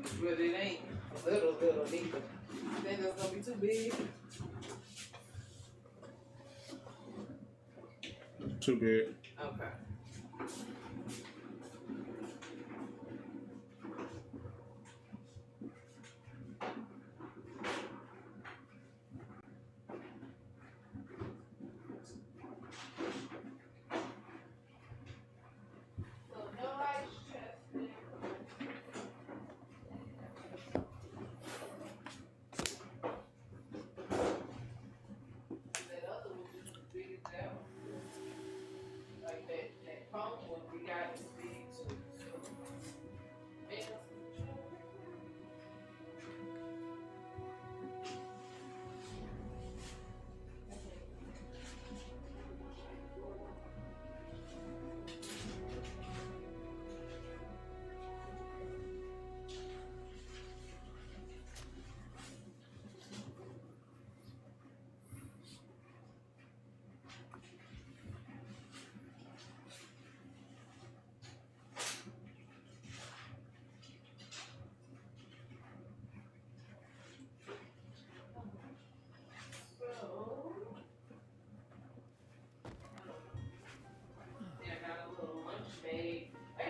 But it ain't little neither. I think that's gonna be too big. Too big. Okay.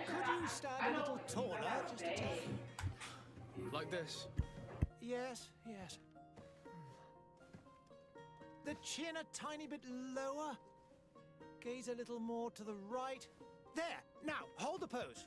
Could you stand a little taller, just a touch? Like this? Yes, yes. The chin a tiny bit lower. Gaze a little more to the right. There! Now, hold the pose.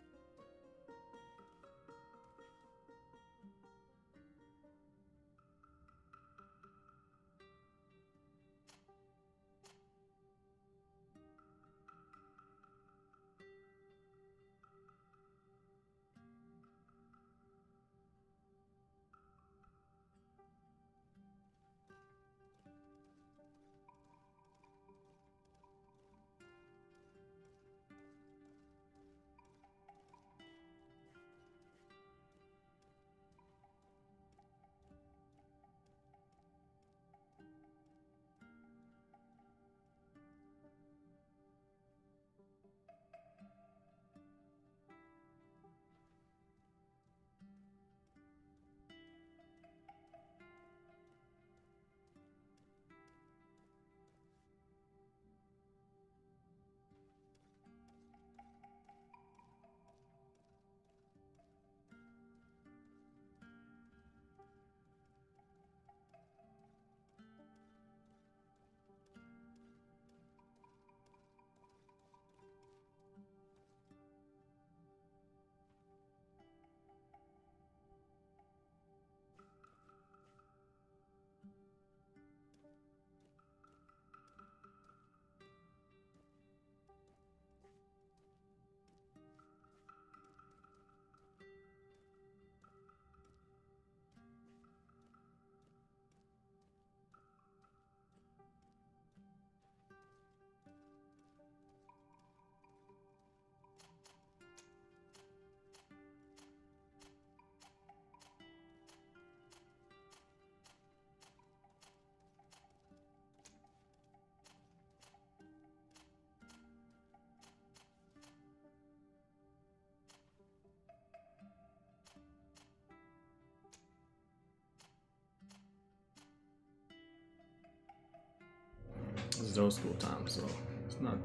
This is old school time, so it's not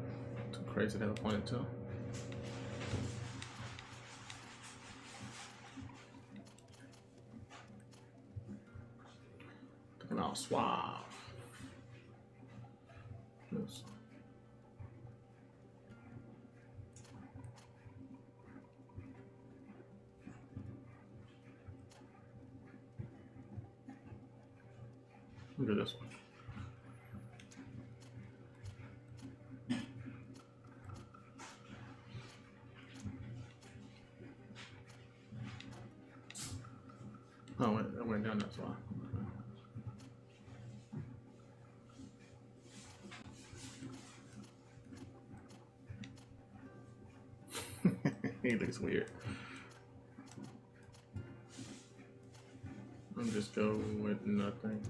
too crazy to have a ponytail. Looking all suave. Yes. Look at this one. Oh, wait, I went down that far. He looks weird. I'm just go with nothing.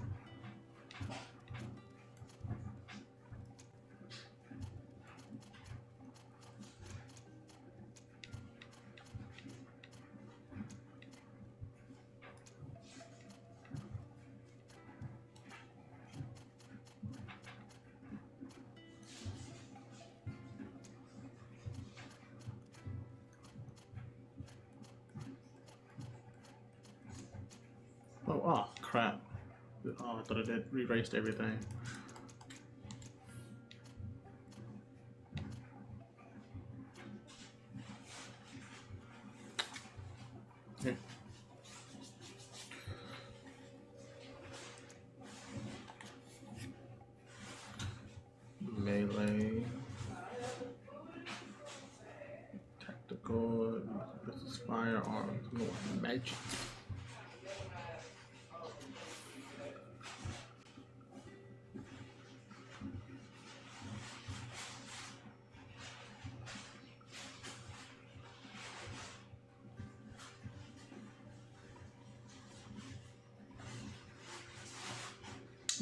Oh, crap. Oh, I thought I did erased everything. Here. Melee. Tactical. This is firearms. No, magic.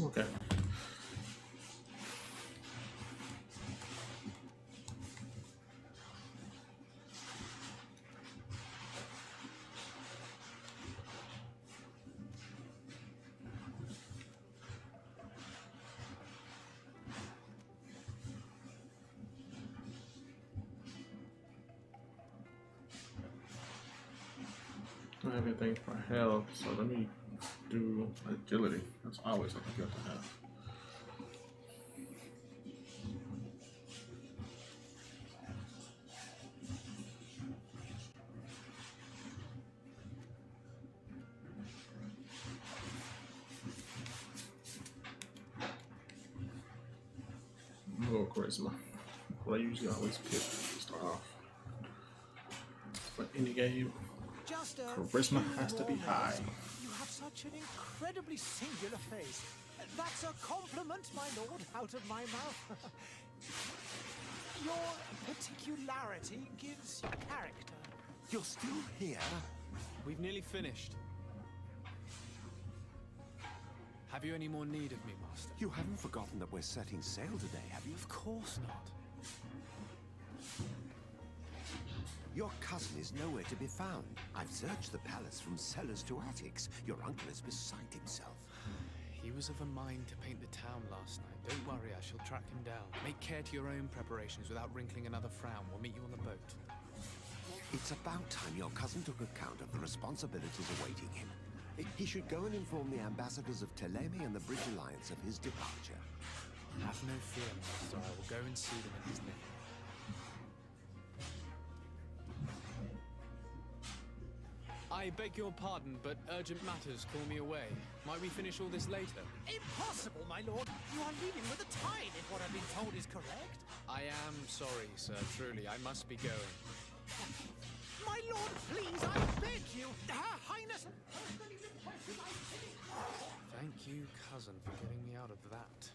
Okay. I don't have anything for health, so let me do agility. That's always something good to have. A little charisma. What I usually always pick to start off. But any game, Just a charisma few has to be more high. minutes. You have such an incredibly singular face. That's a compliment, my lord, out of my mouth. Your particularity gives you character. You're still here? We've nearly finished. Have you any more need of me, Master? You haven't forgotten that we're setting sail today, have you? Of course not. Your cousin is nowhere to be found. I've searched the palace from cellars to attics. Your uncle is beside himself. He was of a mind to paint the town last night. Don't worry, I shall track him down. Make care to your own preparations without wrinkling another frown. We'll meet you on the boat. It's about time your cousin took account of the responsibilities awaiting him. He should go and inform the ambassadors of Teleme and the Bridge Alliance of his departure. Have no fear, Master. I will go and see them in his name. I beg your pardon, but urgent matters call me away. Might we finish all this later? Impossible, my lord. You are leaving with a tide, if what I've been told is correct. I am sorry, sir. Truly, I must be going. My lord, please, I beg you. Her Highness personally requested I finish. Thank you, cousin, for getting me out of that.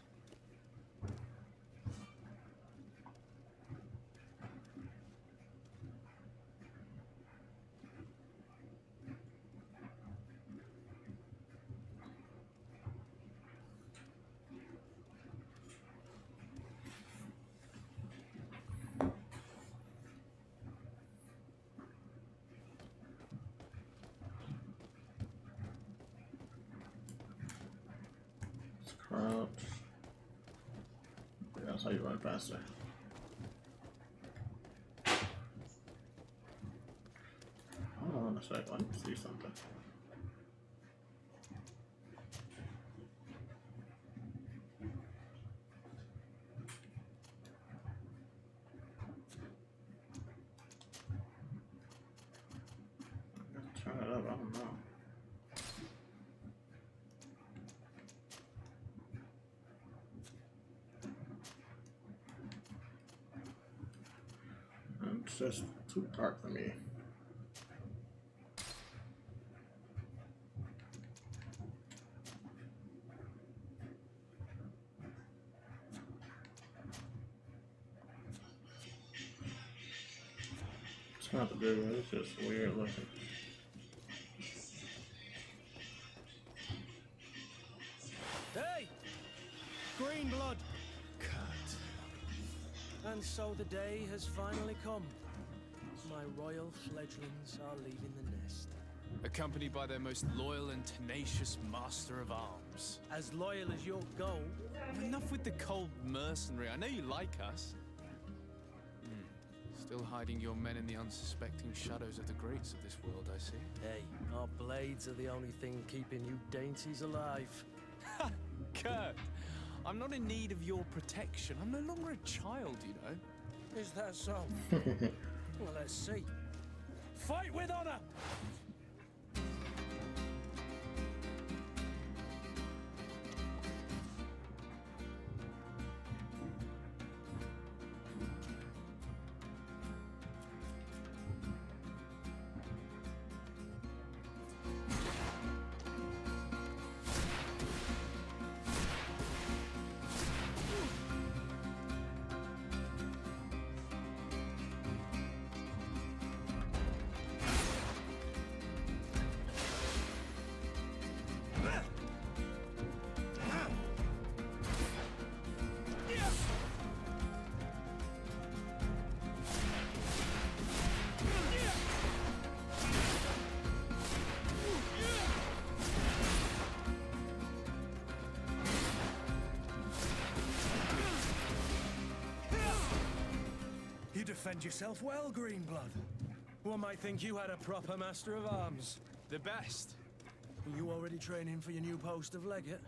Crouch. Yeah, that's how you run faster. Hold on a sec, let me see something. Turn it up, I don't know. It's just too dark for me. It's not the good one, it's just weird looking. Hey! Green blood! Cut. And so the day has finally come. My royal fledglings are leaving the nest. Accompanied by their most loyal and tenacious master of arms. As loyal as your gold. Enough with the cold mercenary. I know you like us. Still hiding your men in the unsuspecting shadows of the greats of this world, I see. Hey, our blades are the only thing keeping you dainties alive. Ha! Kurt! I'm not in need of your protection. I'm no longer a child, you know. Is that so? Well, let's see. Fight with honor! You defend yourself well, Greenblood. One might think you had a proper master of arms. The best. Are you already training for your new post of legate?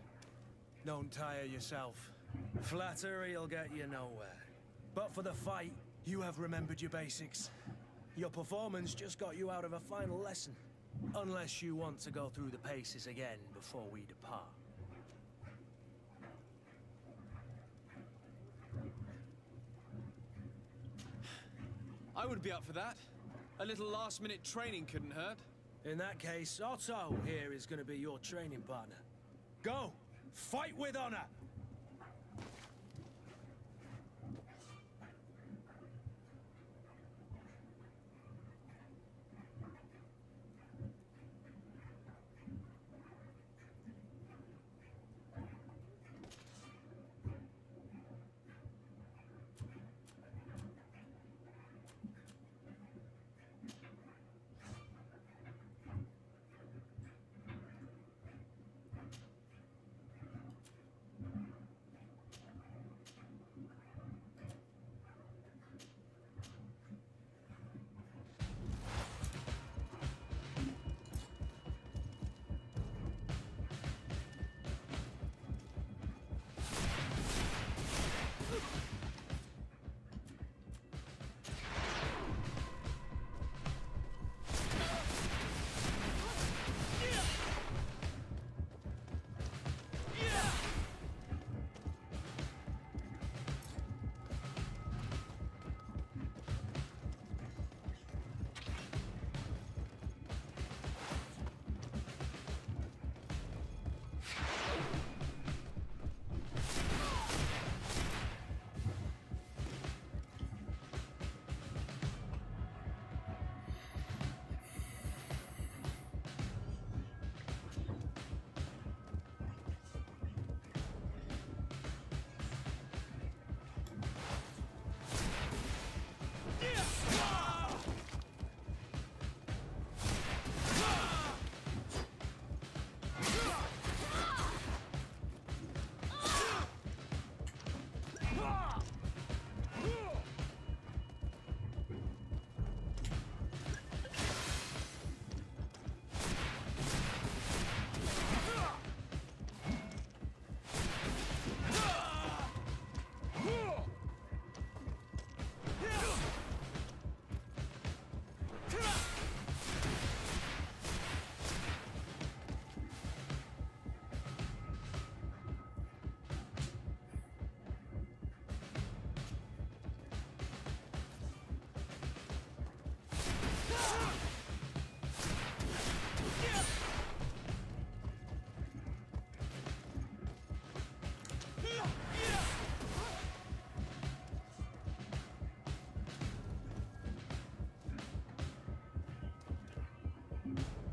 Don't tire yourself. Flattery'll get you nowhere. But for the fight, you have remembered your basics. Your performance just got you out of a final lesson. Unless you want to go through the paces again before we depart. I would be up for that. A little last-minute training couldn't hurt. In that case, Otto here is going to be your training partner. Go! Fight with honor!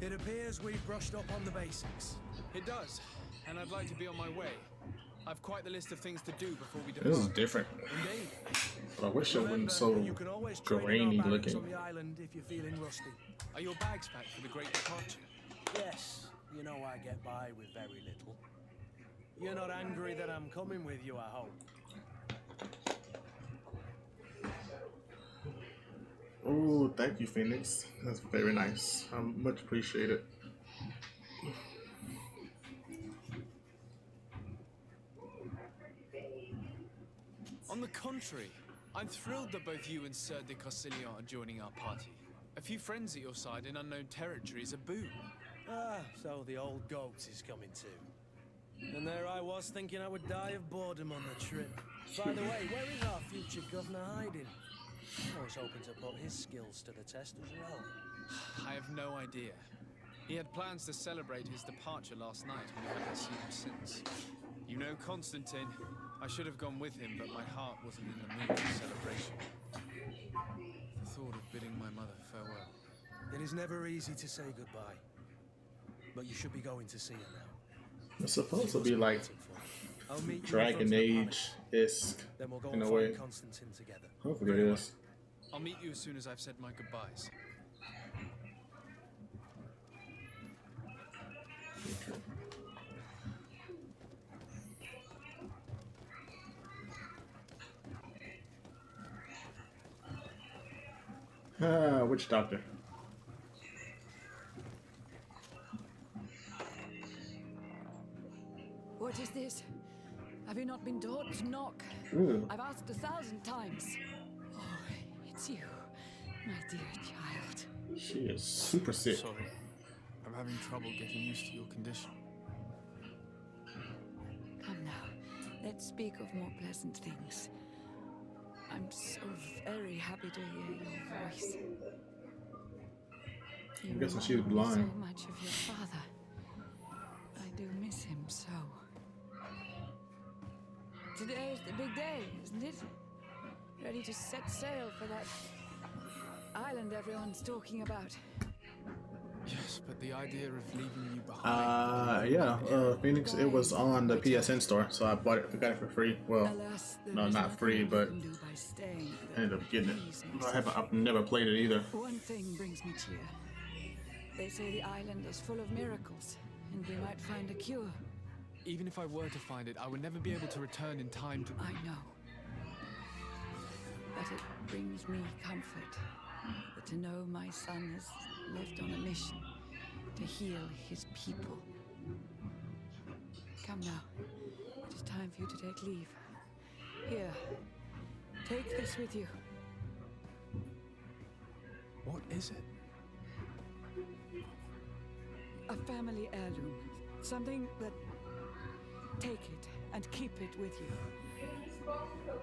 It appears we've brushed up on the basics. It does, and I'd like to be on my way. I've quite the list of things to do before we depart. This is different. Indeed. But I wish it wasn't so you can always train in our grainy barracks looking. on the island if you're feeling rusty. Are your bags packed for the great departure? Yes, you know I get by with very little. You're not angry that I'm coming with you, I hope. Oh, thank you, Phoenix. That's very nice. Much appreciated. On the contrary, I'm thrilled that both you and Sir de Cossillion are joining our party. A few friends at your side in unknown territory is a boon. Ah, so the old goat is coming too. And there I was thinking I would die of boredom on the trip. By the way, where is our future governor hiding? I was hoping to put his skills to the test as well. I have no idea. He had plans to celebrate his departure last night, and we haven't seen him since. You know Constantine. I should have gone with him, but my heart wasn't in the mood for celebration. The thought of bidding my mother farewell. It is never easy to say goodbye. But you should be going to see her now. It's supposed to be like I'll meet you in Dragon front of the Age-esque Then we'll go in and a find way. Constantine together. Hopefully it is. I'll meet you as soon as I've said my goodbyes. Ah, witch doctor. What is this? Have you not been taught to knock? Ooh. I've asked 1,000 times. Oh, it's you, my dear child. She is super sick. Sorry. I'm having trouble getting used to your condition. Come now, let's speak of more pleasant things. I'm so very happy to hear your voice. I'm guessing she's remind me blind. so much of your father. I do miss him so. Today is the big day, isn't it? Ready to set sail for that island everyone's talking about. Yes, but the idea of leaving you behind... Yeah, Phoenix, it was on the PSN store, so I bought it, I got it for free. Well, Alas, there no, is not nothing free, you but can do by staying. I ended up getting it. Please, I've never played it either. One thing brings me cheer. They say the island is full of miracles, and we might find a cure. Even if I were to find it, I would never be able to return in time to... I know. But it brings me comfort that to know my son is left on a mission to heal his people. Come now. It is time for you to take leave. Here. Take this with you. What is it? A family heirloom. Something that... Take it and keep it with you.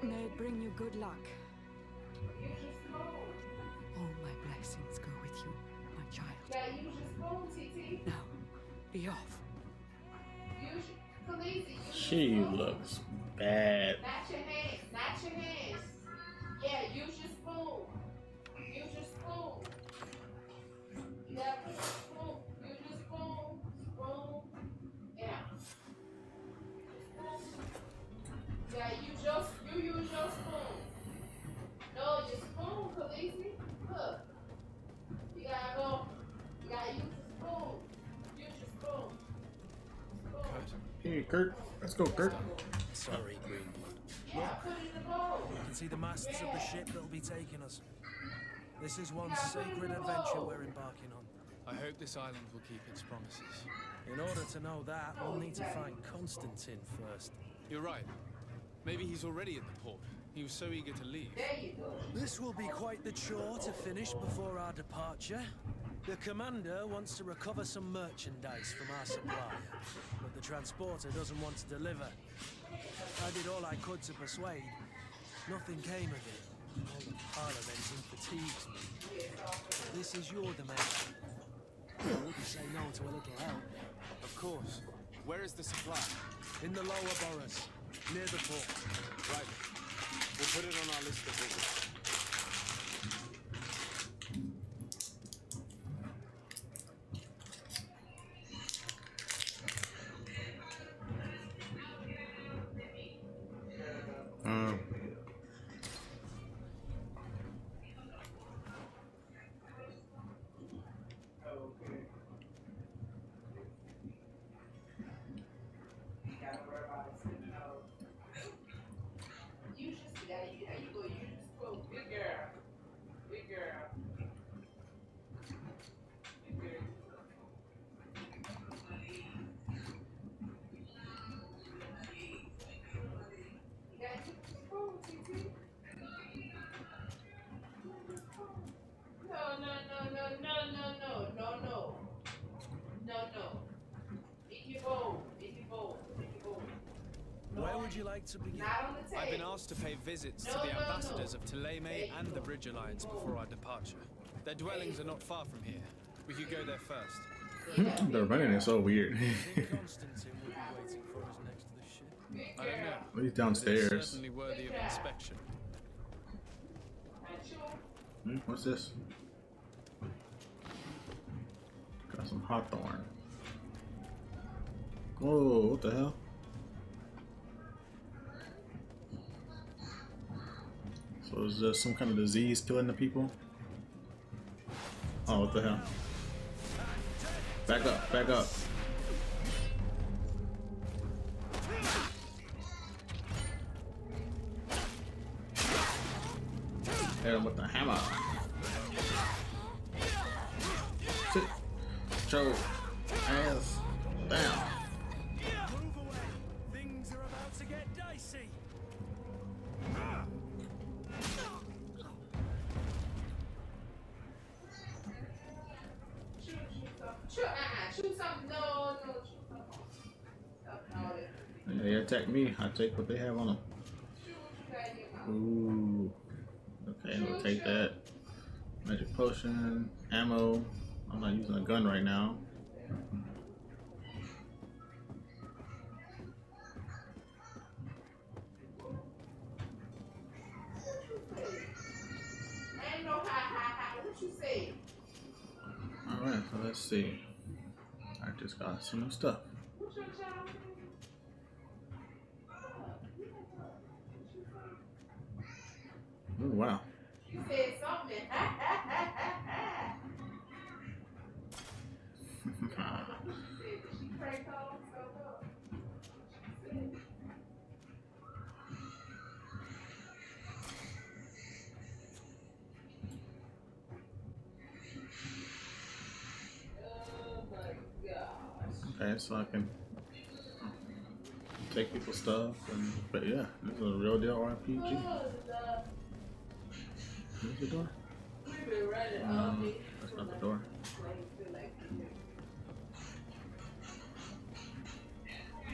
May it bring you good luck. All my blessings go with you, my child. Now, be off. She looks bad. Not your hands, not your hands. Yeah, use your spoon. Use your spoon. You gotta put your spoon. Use your spoon. Spoon. Yeah. Yeah, you use your spoon. No, your spoon, Khaleesi. Look. You gotta go. You gotta use your spoon. Use your spoon. Spoon. Hey, Kurt. Let's go, Kurt. Sorry, Greenblood. Yeah, put it in the bowl. You can see the masts of the ship that'll be taking us. This is one sacred adventure we're embarking on. I hope this island will keep its promises. In order to know that, we'll need to find Constantine first. You're right. Maybe he's already at the port. He was so eager to leave. There you go. This will be quite the chore to finish before our departure. The commander wants to recover some merchandise from our supplier, but the transporter doesn't want to deliver. I did all I could to persuade. Nothing came of it. All the parliamenting fatigues me. This is your domain. I wouldn't say no to a little help. Of course. Where is the supply? In the lower boroughs, near the port. Right. We'll put it on our list of visits. You just gotta, you go use your spoon. No. Equivoco. Where would you like to begin? Not on the table. I've been asked to pay visits to the ambassadors of Thélème and the Bridge Alliance before our departure. Their dwellings are not far from here. We could go there first. The running is so weird. Think Constantine will be waiting for us next to the ship. I don't know. He's But it's downstairs. certainly worthy of inspection. What's this? Got some hawthorn. Whoa, what the hell? So is there some kind of disease killing the people? Oh, what the hell? Back up, back up. Hit him with the hammer. Sit. Choke. Ass. Down. Move away. Things are about to get dicey. Shoot something. No. Shoot something. They attack me. I take what they have on them. Ooh. Okay, we'll take that. Magic potion, ammo. I'm not using a gun right now. Ain't no ha. What you say? Alright, so let's see. I just got some new stuff. What's your child? Ooh, wow. You said something. She pranked all so up. Oh my gosh. Okay, so I can take people's stuff, but yeah, this is a real deal RPG. Where's the door? We've been running all day. That's not the door.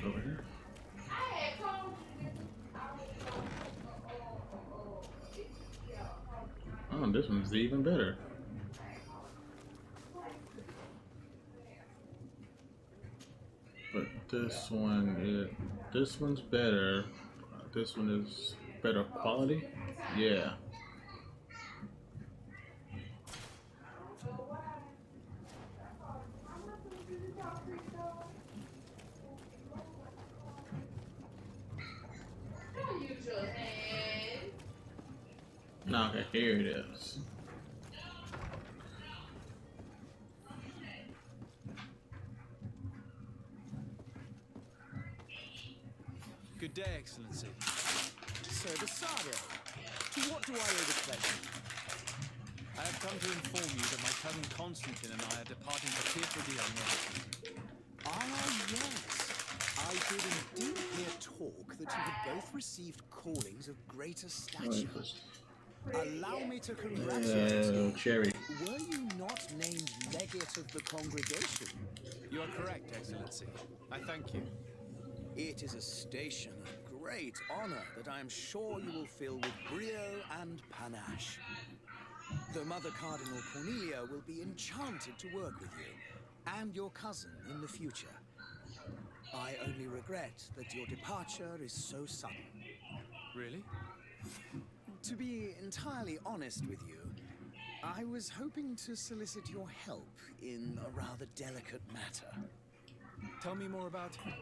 Over here. I had told you Oh, this one's even better. But this one's better. This one is better quality. Yeah. don't use your hand. Now, okay, here it is. Good day, Excellency. So, Basado, to what do I owe the pleasure? I have come to inform you that my cousin Constantine and I are departing for Tirpidhi on Wednesday. Yes. I did indeed hear talk that you had both received callings of greater stature. Allow me to congratulate you. Cherry. Were you not named legate of the congregation? You are correct, Excellency. I thank you. It is a station of great honor that I am sure you will fill with brio and panache. The Mother Cardinal Cornelia will be enchanted to work with you and your cousin in the future. I only regret that your departure is so sudden. Really? To be entirely honest with you, I was hoping to solicit your help in a rather delicate matter. Tell me more about it.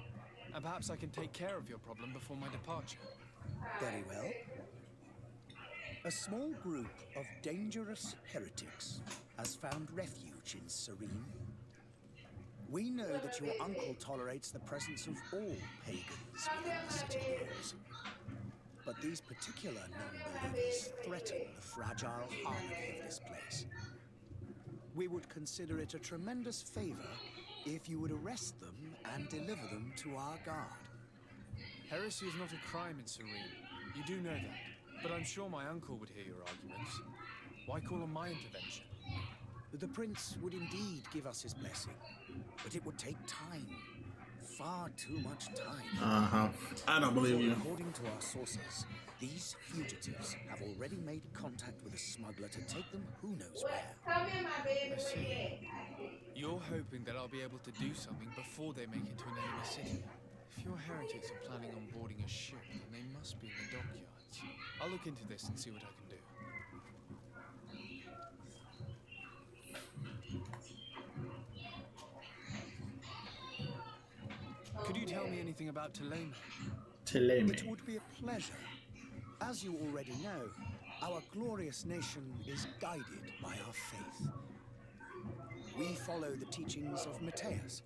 And perhaps I can take care of your problem before my departure. Very well. A small group of dangerous heretics has found refuge in Serene. We know that your uncle tolerates the presence of all pagans within the city walls. But these particular non-believers threaten the fragile harmony of this place. We would consider it a tremendous favor if you would arrest them and deliver them to our guard. Heresy is not a crime in Serene. You do know that. But I'm sure my uncle would hear your arguments. Why call on my intervention? The prince would indeed give us his blessing. but it would take time. Far too much time. Uh-huh. I don't believe you. According to our sources, these fugitives have already made contact with a smuggler to take them who knows where. Come in, my baby. I see. Where you at? You're hoping that I'll be able to do something before they make it to an enemy city. If your heretics are planning on boarding a ship, then they must be in the dockyards. I'll look into this and see what I can do. Could you tell me anything about Thélème? It would be a pleasure. As you already know, our glorious nation is guided by our faith. We follow the teachings of Matthias,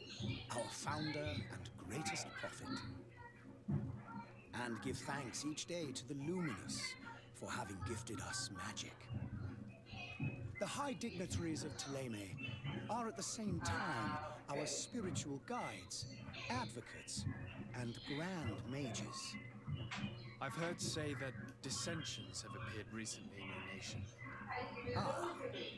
our founder and greatest prophet, and give thanks each day to the Luminous for having gifted us magic. The high dignitaries of Thélème are at the same time our spiritual guides, advocates, and grand mages. I've heard say that dissensions have appeared recently in your nation. Ah,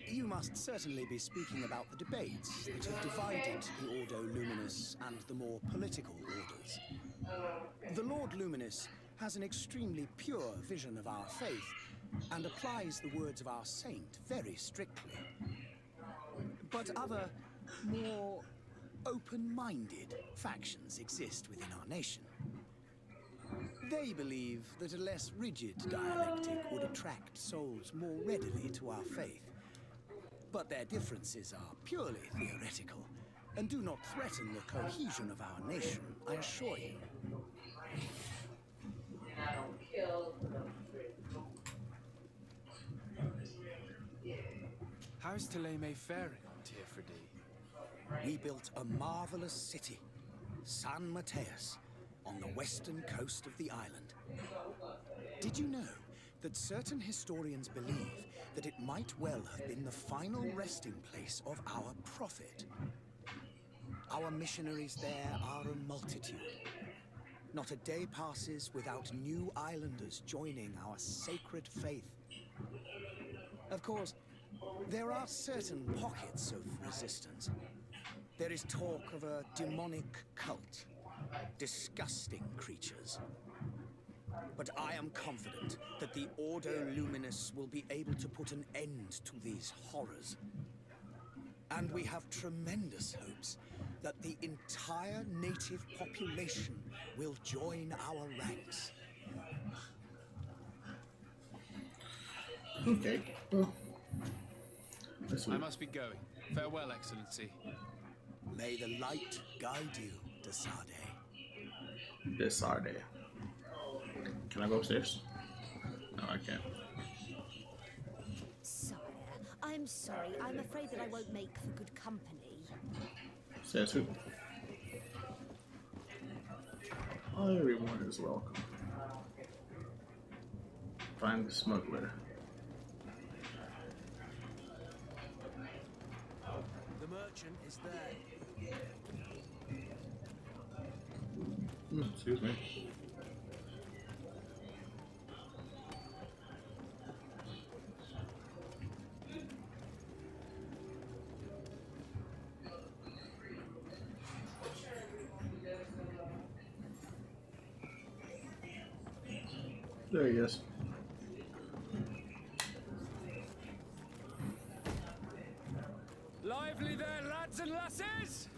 you must certainly be speaking about the debates that have divided the Ordo Luminous and the more political orders. The Lord Luminous has an extremely pure vision of our faith and applies the words of our saint very strictly. But other, more open-minded factions exist within our nation. They believe that a less rigid dialectic would attract souls more readily to our faith. But their differences are purely theoretical and do not threaten the cohesion of our nation, I assure you. I don't kill them. How is Thélème faring on Tirfredi? We built a marvelous city, San Matthias, on the western coast of the island. Did you know that certain historians believe that it might well have been the final resting place of our prophet? Our missionaries there are a multitude. Not a day passes without new islanders joining our sacred faith. Of course, there are certain pockets of resistance. There is talk of a demonic cult, disgusting creatures. But I am confident that the Ordo Luminous will be able to put an end to these horrors. And we have tremendous hopes that the entire native population will join our ranks. Okay. Well, I must be going. Farewell, Excellency. May the light guide you, Desade. Desade. Can I go upstairs? No, I can't. Sire, I'm sorry. I'm afraid that I won't make for good company. Says who? Everyone is welcome. Find the smuggler. The merchant is there. Excuse me. There he is. Lively there, lads and lasses!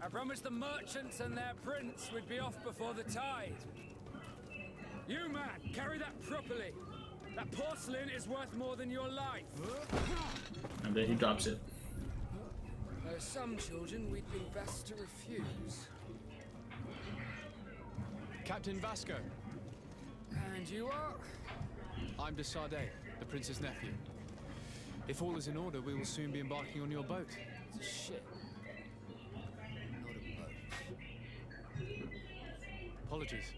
I promised the merchants and their prince we'd be off before the tide. You, man, carry that properly. That porcelain is worth more than your life. And then he drops it. There are some children we'd be best to refuse. Captain Vasco. And you are? I'm Desade, the prince's nephew. If all is in order, we will soon be embarking on your boat. It's a ship. Not a boat. Apologies.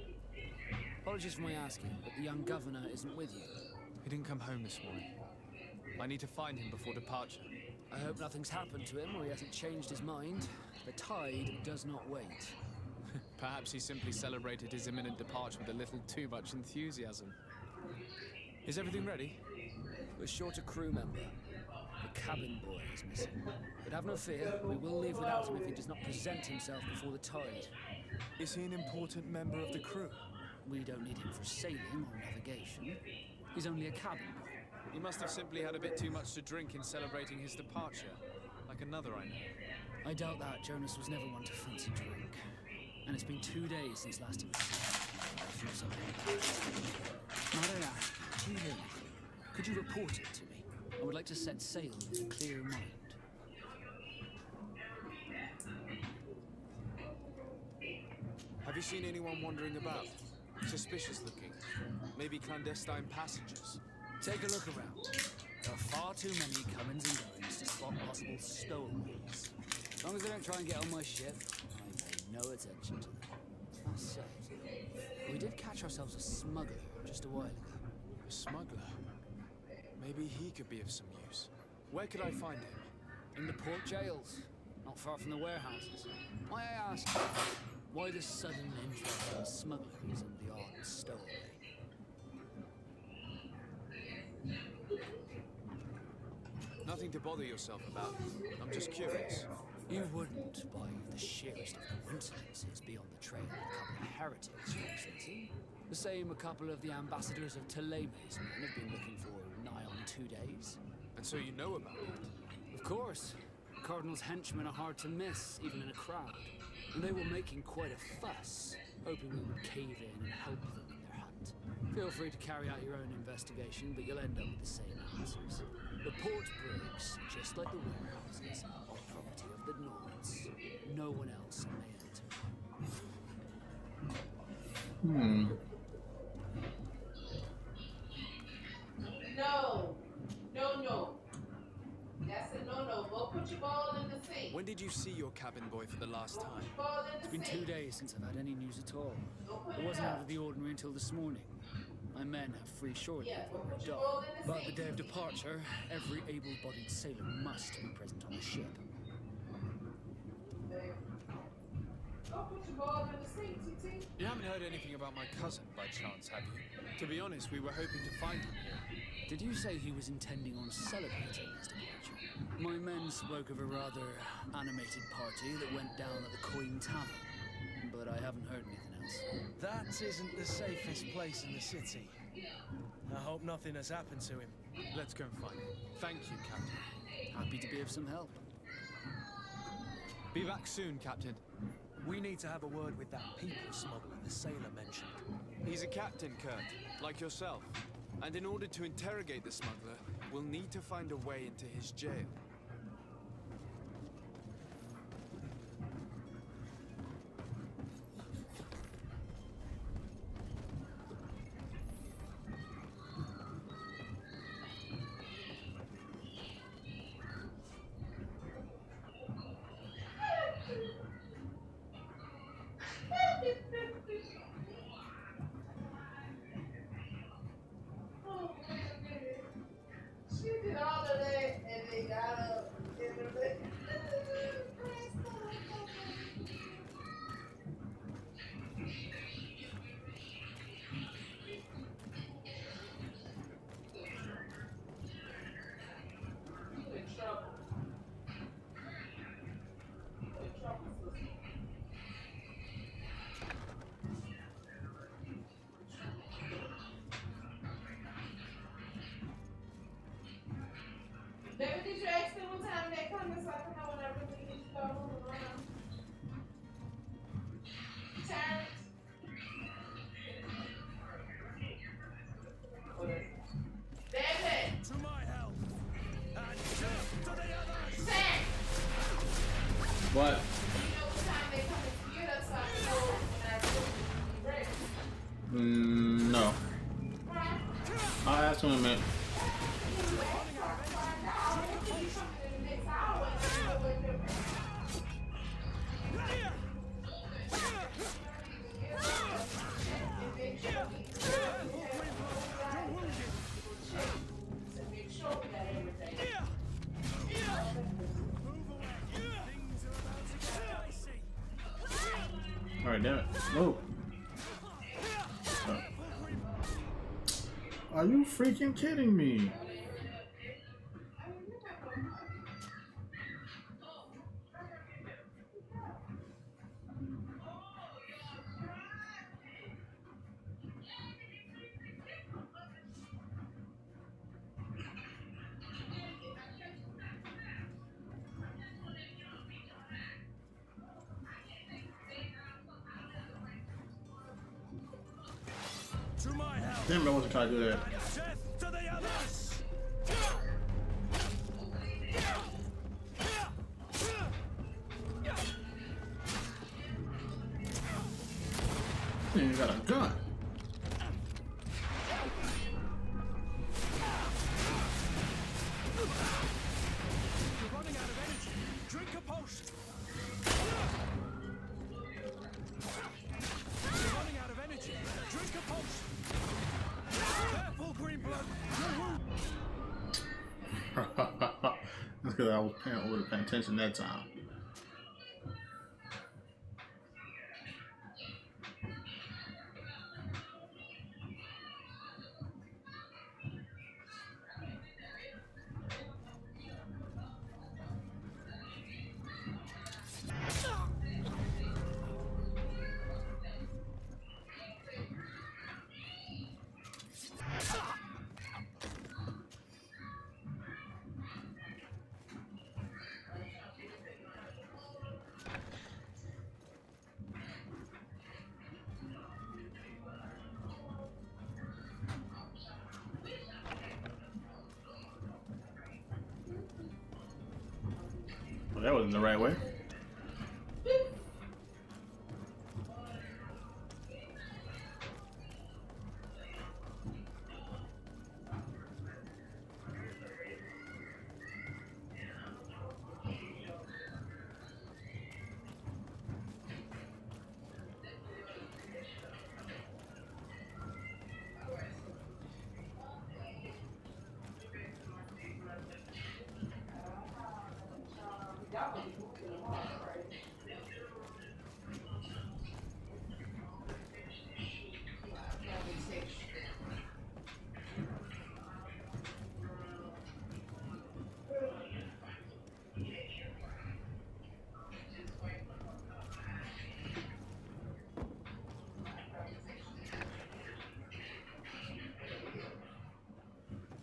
Apologies for my asking, but the young governor isn't with you. He didn't come home this morning. I need to find him before departure. I hope nothing's happened to him or he hasn't changed his mind. The tide does not wait. Perhaps he simply celebrated his imminent departure with a little too much enthusiasm. Is everything ready? We're short a crew member. The cabin boy is missing. But have no fear, we will leave without him if he does not present himself before the tide. Is he an important member of the crew? We don't need him for sailing or navigation. He's only a cabin boy. He must have simply had a bit too much to drink in celebrating his departure, like another I know. I doubt that. Jonas was never one to fancy drink. And it's been 2 days since last he was seen. I feel so bad. Might I ask, to you, could you report it to me? I would like to set sail with a clear mind. Have you seen anyone wandering about? Suspicious looking. Maybe clandestine passengers. Take a look around. There are far too many comings and goings to spot possible stowaways. As long as they don't try and get on my ship, I pay no attention to them. That said, we did catch ourselves a smuggler just a while ago. A smuggler? Maybe he could be of some use. Where could I find him? In the port jails, not far from the warehouses. May I ask, why the sudden interest in smugglers and the odd stowaway? Nothing to bother yourself about. I'm just curious. You wouldn't, by the sheerest of coincidences, be on the trail of a couple of heretics, for instance. The same a couple of the ambassadors of Teleme's men have been looking for nigh on 2 days. And so you know about it? Of course. Cardinal's henchmen are hard to miss, even in a crowd. And they were making quite a fuss, hoping we would cave in and help them in their hunt. Feel free to carry out your own investigation, but you'll end up with the same answers. The port brigs, just like the warehouses, are property of the Nords. No one else may enter. No. That's a no. Go put your ball in the sink. When did you see your cabin boy for the last time? It's been 2 days since I've had any news at all. It wasn't out of the ordinary until this morning. My men have free shore leave when we're done. But the day of departure, every able-bodied sailor must be present on the ship. Go put your ball in the sink, TT. You haven't heard anything about my cousin, by chance, have you? To be honest, we were hoping to find him here. Did you say he was intending on celebrating his departure? My men spoke of a rather animated party that went down at the Coin Tavern, but I haven't heard anything else. That isn't the safest place in the city. I hope nothing has happened to him. Let's go and find him. Thank you, Captain. Happy to be of some help. Be back soon, Captain. We need to have a word with that people smuggler the sailor mentioned. He's a captain, Kurt, like yourself. And in order to interrogate the smuggler, we'll need to find a way into his jail. She did all of that and they got up in the bed. You in trouble. You in trouble, sister. Baby, did you ask them what time they coming so I can know when I really need to start moving around? Terrence? David! To my help! And to the others! Sam! What? You know what time they coming to get us so I can know when I really be ready? No. I'll ask him in a minute. Alright, damn it. Move. Are you freaking kidding me? Damn, I wasn't trying to do that. Death to the others! You got a gun. You're running out of energy. Drink a potion. You're running out of energy. Drink a potion. Careful, green blood. Look at that, I was paying attention that time. Well, that wasn't the right way.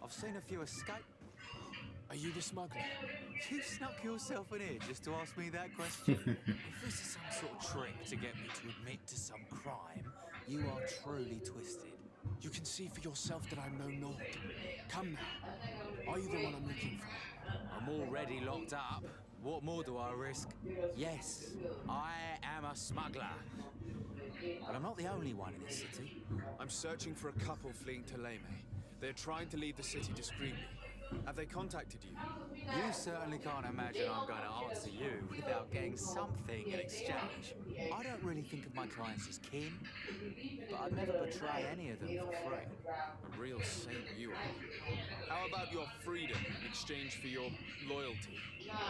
I've seen a few escape. Are you the smuggler? You snuck yourself in here just to ask me that question? If this is some sort of trick to get me to admit to some crime, you are truly twisted. You can see for yourself that I'm no Nord. Come now. Are you the one I'm looking for? I'm already locked up. What more do I risk? Yes, I am a smuggler. But I'm not the only one in this city. I'm searching for a couple fleeing to Leme. They're trying to leave the city discreetly. Have they contacted you? You certainly can't imagine I'm going to answer you without getting something in exchange. I don't really think of my clients as kin, but I'd never betray any of them for free. A real saint you are. How about your freedom in exchange for your loyalty?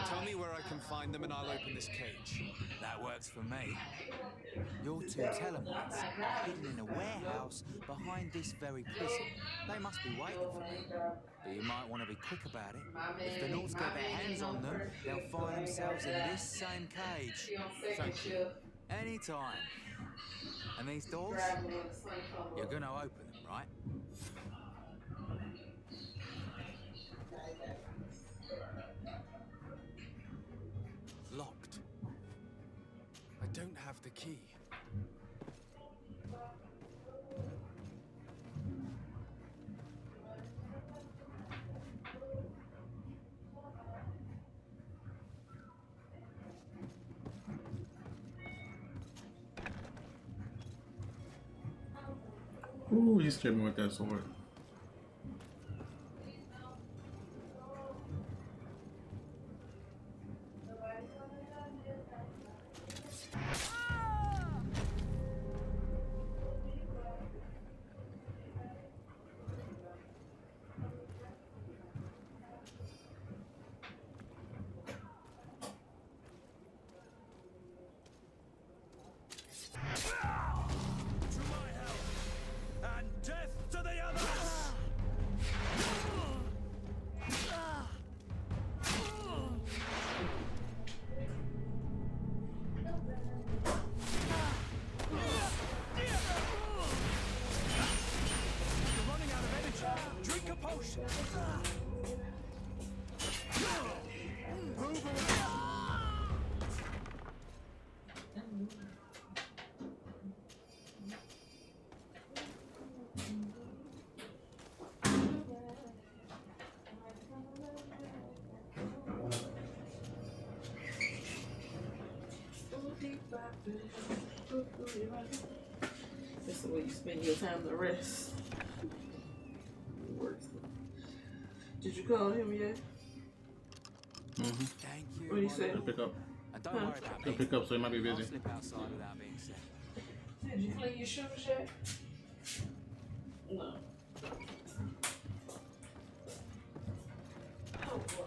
Tell me where I can find them and I'll open this cage. That works for me. Your two Telemites are hidden in a warehouse behind this very prison. They must be waiting for me. But you might want to be quick about it. If the Nords get their hands on them, they'll find themselves in this same cage. Thank you. Anytime. And these doors, you're going to open them, right? Locked. I don't have the key. Ooh, he's stripping with that sword. To my help! And death to the others! That's the way you spend your time to rest. It works. Did you call him yet? Mm-hmm. Thank you. What did he say? He'll pick up. And don't worry about He'll me. pick up, so he might be I'll busy. slip outside without being seen. Did you clean your shoes yet? No. Oh boy.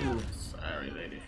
Ooh, sorry, lady.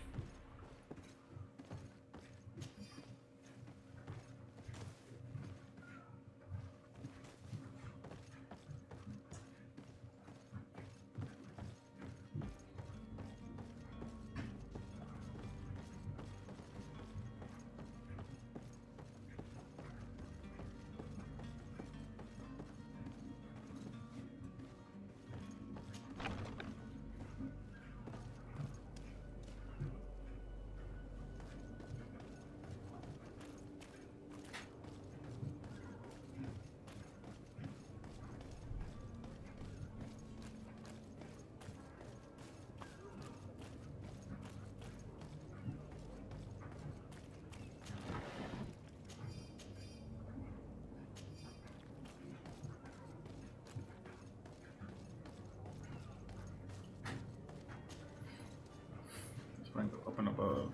Open up a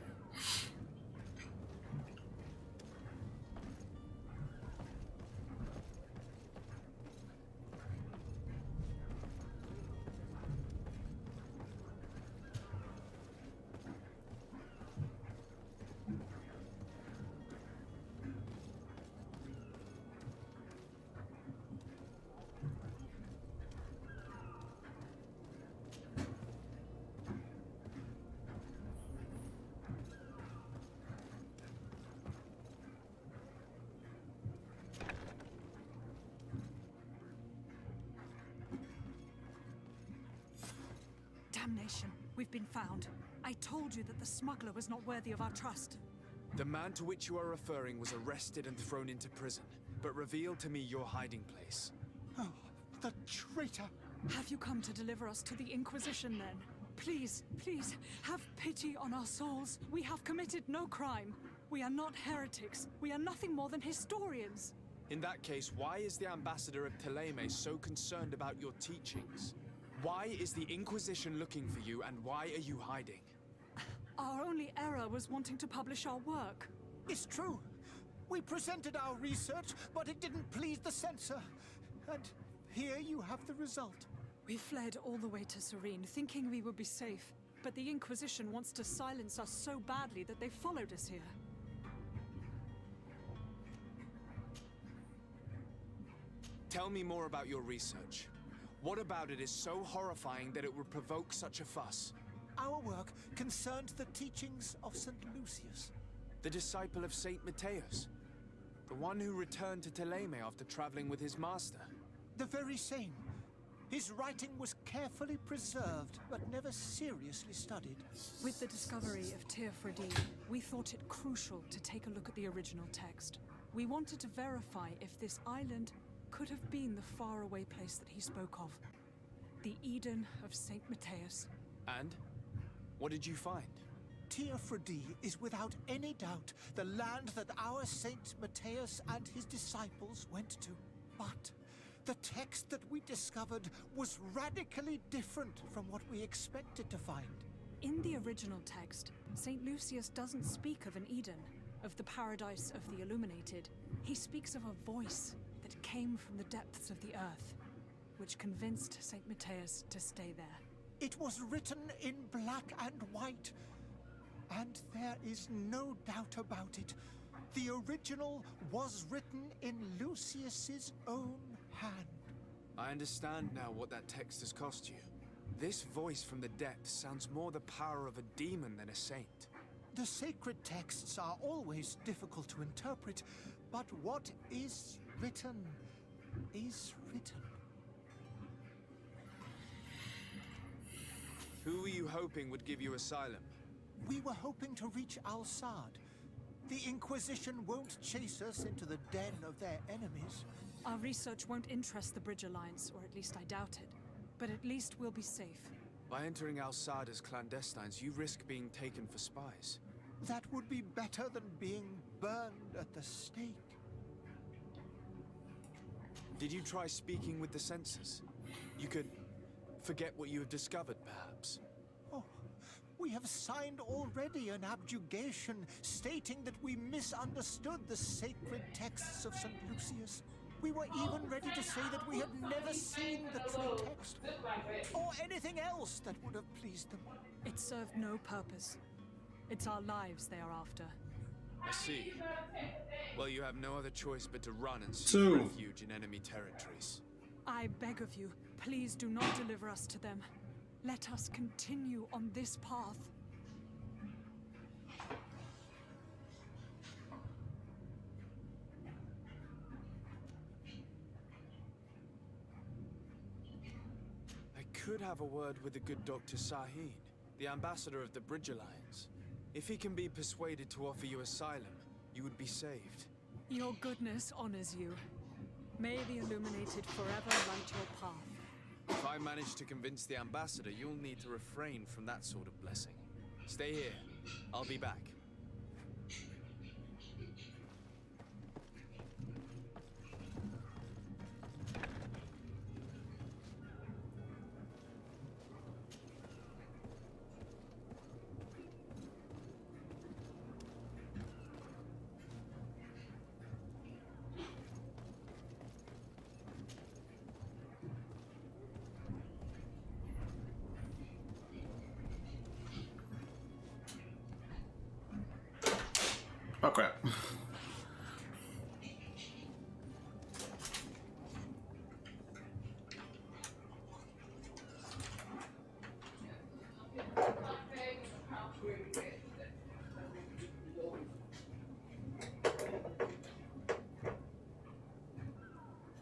Damnation. We've been found. I told you that the smuggler was not worthy of our trust. The man to which you are referring was arrested and thrown into prison, but revealed to me your hiding place. Oh, the traitor! Have you come to deliver us to the Inquisition, then? Please, please, have pity on our souls. We have committed no crime. We are not heretics. We are nothing more than historians. In that case, why is the ambassador of Thélème so concerned about your teachings? Why is the Inquisition looking for you, and why are you hiding? Our only error was wanting to publish our work. It's true. We presented our research, but it didn't please the censor. And here you have the result. We fled all the way to Serene, thinking we would be safe. But the Inquisition wants to silence us so badly that they followed us here. Tell me more about your research. What about it is so horrifying that it would provoke such a fuss? Our work concerned the teachings of St. Lucius. The disciple of Saint Matthias? The one who returned to Thélème after traveling with his master? The very same. His writing was carefully preserved, but never seriously studied. With the discovery of Teofredi, we thought it crucial to take a look at the original text. We wanted to verify if this island could have been the faraway place that he spoke of. The Eden of Saint Matthias. And? What did you find? Teofredi is without any doubt the land that our Saint Matthias and his disciples went to. But The text that we discovered was radically different from what we expected to find. In the original text, St. Lucius doesn't speak of an Eden, of the paradise of the illuminated. He speaks of a voice that came from the depths of the earth, which convinced St. Matthias to stay there. It was written in black and white, and there is no doubt about it. The original was written in Lucius's own hand. I understand now what that text has cost you. This voice from the depths sounds more the power of a demon than a saint. The sacred texts are always difficult to interpret, but what is written is written. Who were you hoping would give you asylum? We were hoping to reach Al-Sad. The Inquisition won't chase us into the den of their enemies. Our research won't interest the Bridge Alliance, or at least I doubt it. But at least we'll be safe. By entering Al-Sad as clandestines, you risk being taken for spies. That would be better than being burned at the stake. Did you try speaking with the censors? You could forget what you have discovered, perhaps. Oh, we have signed already an abjugation stating that we misunderstood the sacred texts of St. Lucius. We were even ready to say that we had never seen the true text, or anything else that would have pleased them. It served no purpose. It's our lives they are after. I see. Well, you have no other choice but to run and seek refuge in enemy territories. I beg of you, please do not deliver us to them. Let us continue on this path. I could have a word with the good Dr. Sahin, the ambassador of the Bridge Alliance. If he can be persuaded to offer you asylum, you would be saved. Your goodness honors you. May the illuminated forever light your path. If I manage to convince the ambassador, you'll need to refrain from that sort of blessing. Stay here. I'll be back. Oh crap.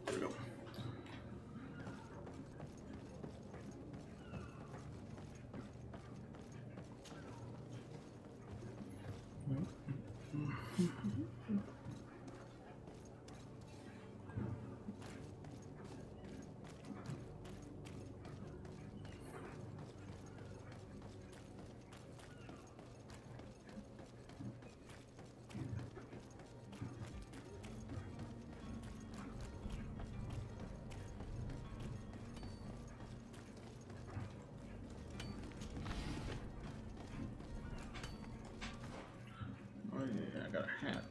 There we go. Oh yeah, I got a hat.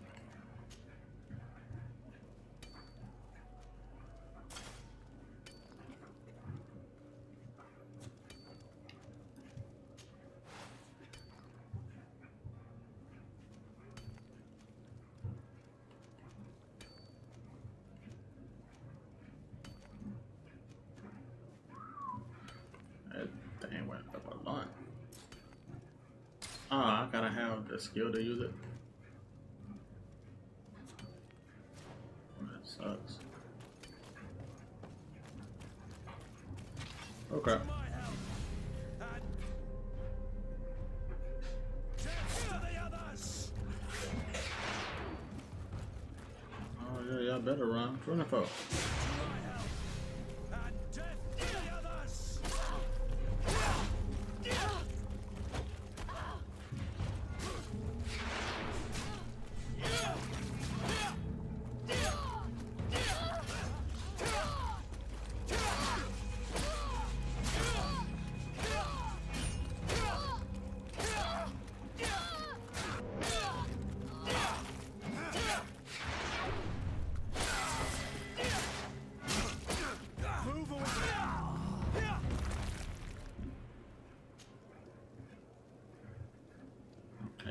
That thing went up a lot. Ah, I gotta have the skill to use it. That sucks. Okay. Oh yeah, y'all better run. 24.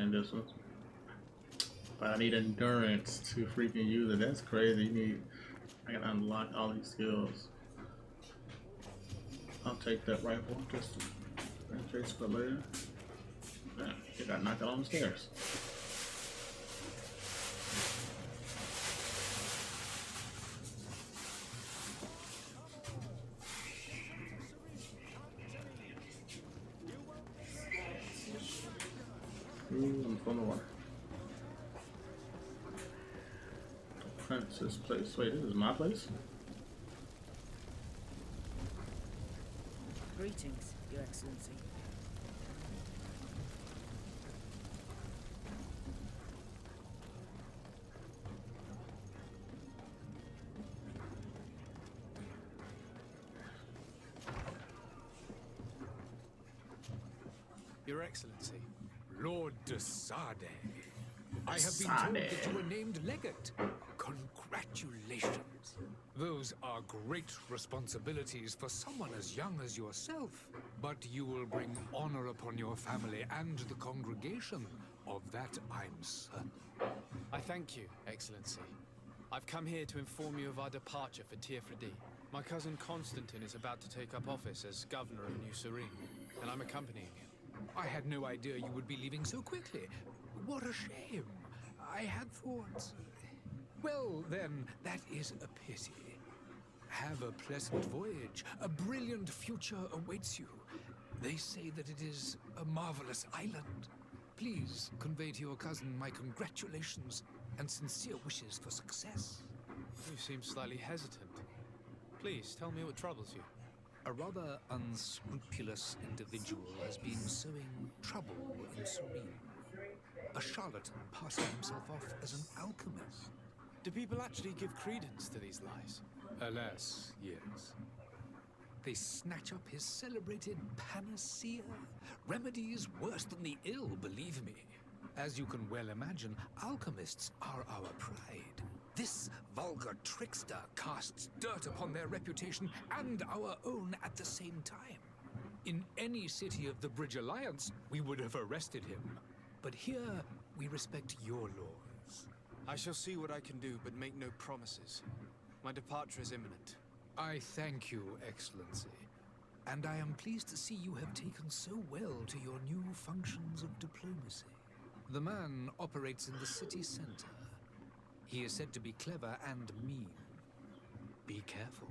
striking distance. But I need endurance to freaking use it. That's crazy. I gotta unlock all these skills. I'll take that rifle just in case for later. Damn, you got knocked out on the stairs. Ooh, I'm from the water. The Prince's place. Wait, this is my place? Greetings, Your Excellency. Your Excellency. Lord de Sade. I have been told that you were named legate. Congratulations. Those are great responsibilities for someone as young as yourself. But you will bring honor upon your family and the congregation. Of that, I'm certain. I thank you, Excellency. I've come here to inform you of our departure for Tirfredi. My cousin Constantine is about to take up office as governor of New Serene, and I'm accompanying him. I had no idea you would be leaving so quickly. What a shame. I had thought... Well, then, that is a pity. Have a pleasant voyage. A brilliant future awaits you. They say that it is a marvelous island. Please convey to your cousin my congratulations and sincere wishes for success. You seem slightly hesitant. Please, tell me what troubles you. A rather unscrupulous individual has been sowing trouble in Serene. A charlatan passing himself off as an alchemist. Do people actually give credence to these lies? Alas, yes. They snatch up his celebrated panacea. Remedies worse than the ill, believe me. As you can well imagine, alchemists are our pride. This vulgar trickster casts dirt upon their reputation and our own at the same time. In any city of the Bridge Alliance, we would have arrested him. But here, we respect your laws. I shall see what I can do, but make no promises. My departure is imminent. I thank you, Excellency. And I am pleased to see you have taken so well to your new functions of diplomacy. The man operates in the city center. He is said to be clever and mean. Be careful.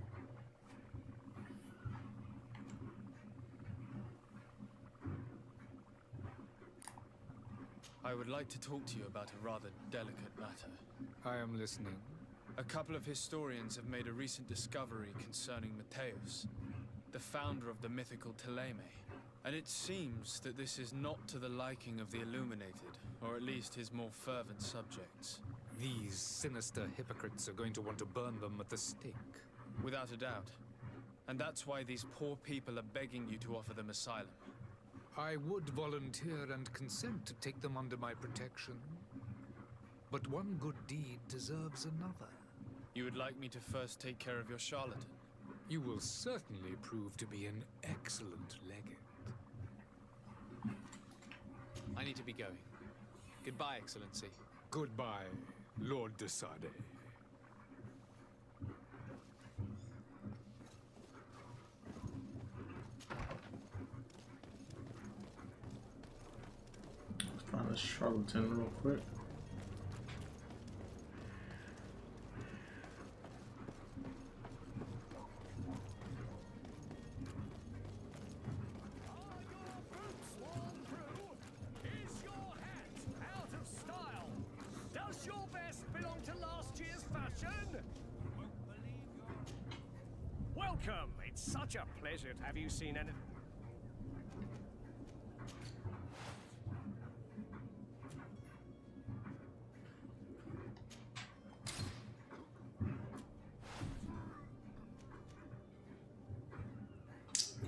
I would like to talk to you about a rather delicate matter. I am listening. A couple of historians have made a recent discovery concerning Mateus, the founder of the mythical Teleme. And it seems that this is not to the liking of the Illuminated, or at least his more fervent subjects. These sinister hypocrites are going to want to burn them at the stake. Without a doubt. And that's why these poor people are begging you to offer them asylum. I would volunteer and consent to take them under my protection. But one good deed deserves another. You would like me to first take care of your charlatan? You will certainly prove to be an excellent legate. I need to be going. Goodbye, Excellency. Goodbye, Lord de Sade. Let's find this charlatan real quick. Welcome! It's such a pleasure to have you seen anything.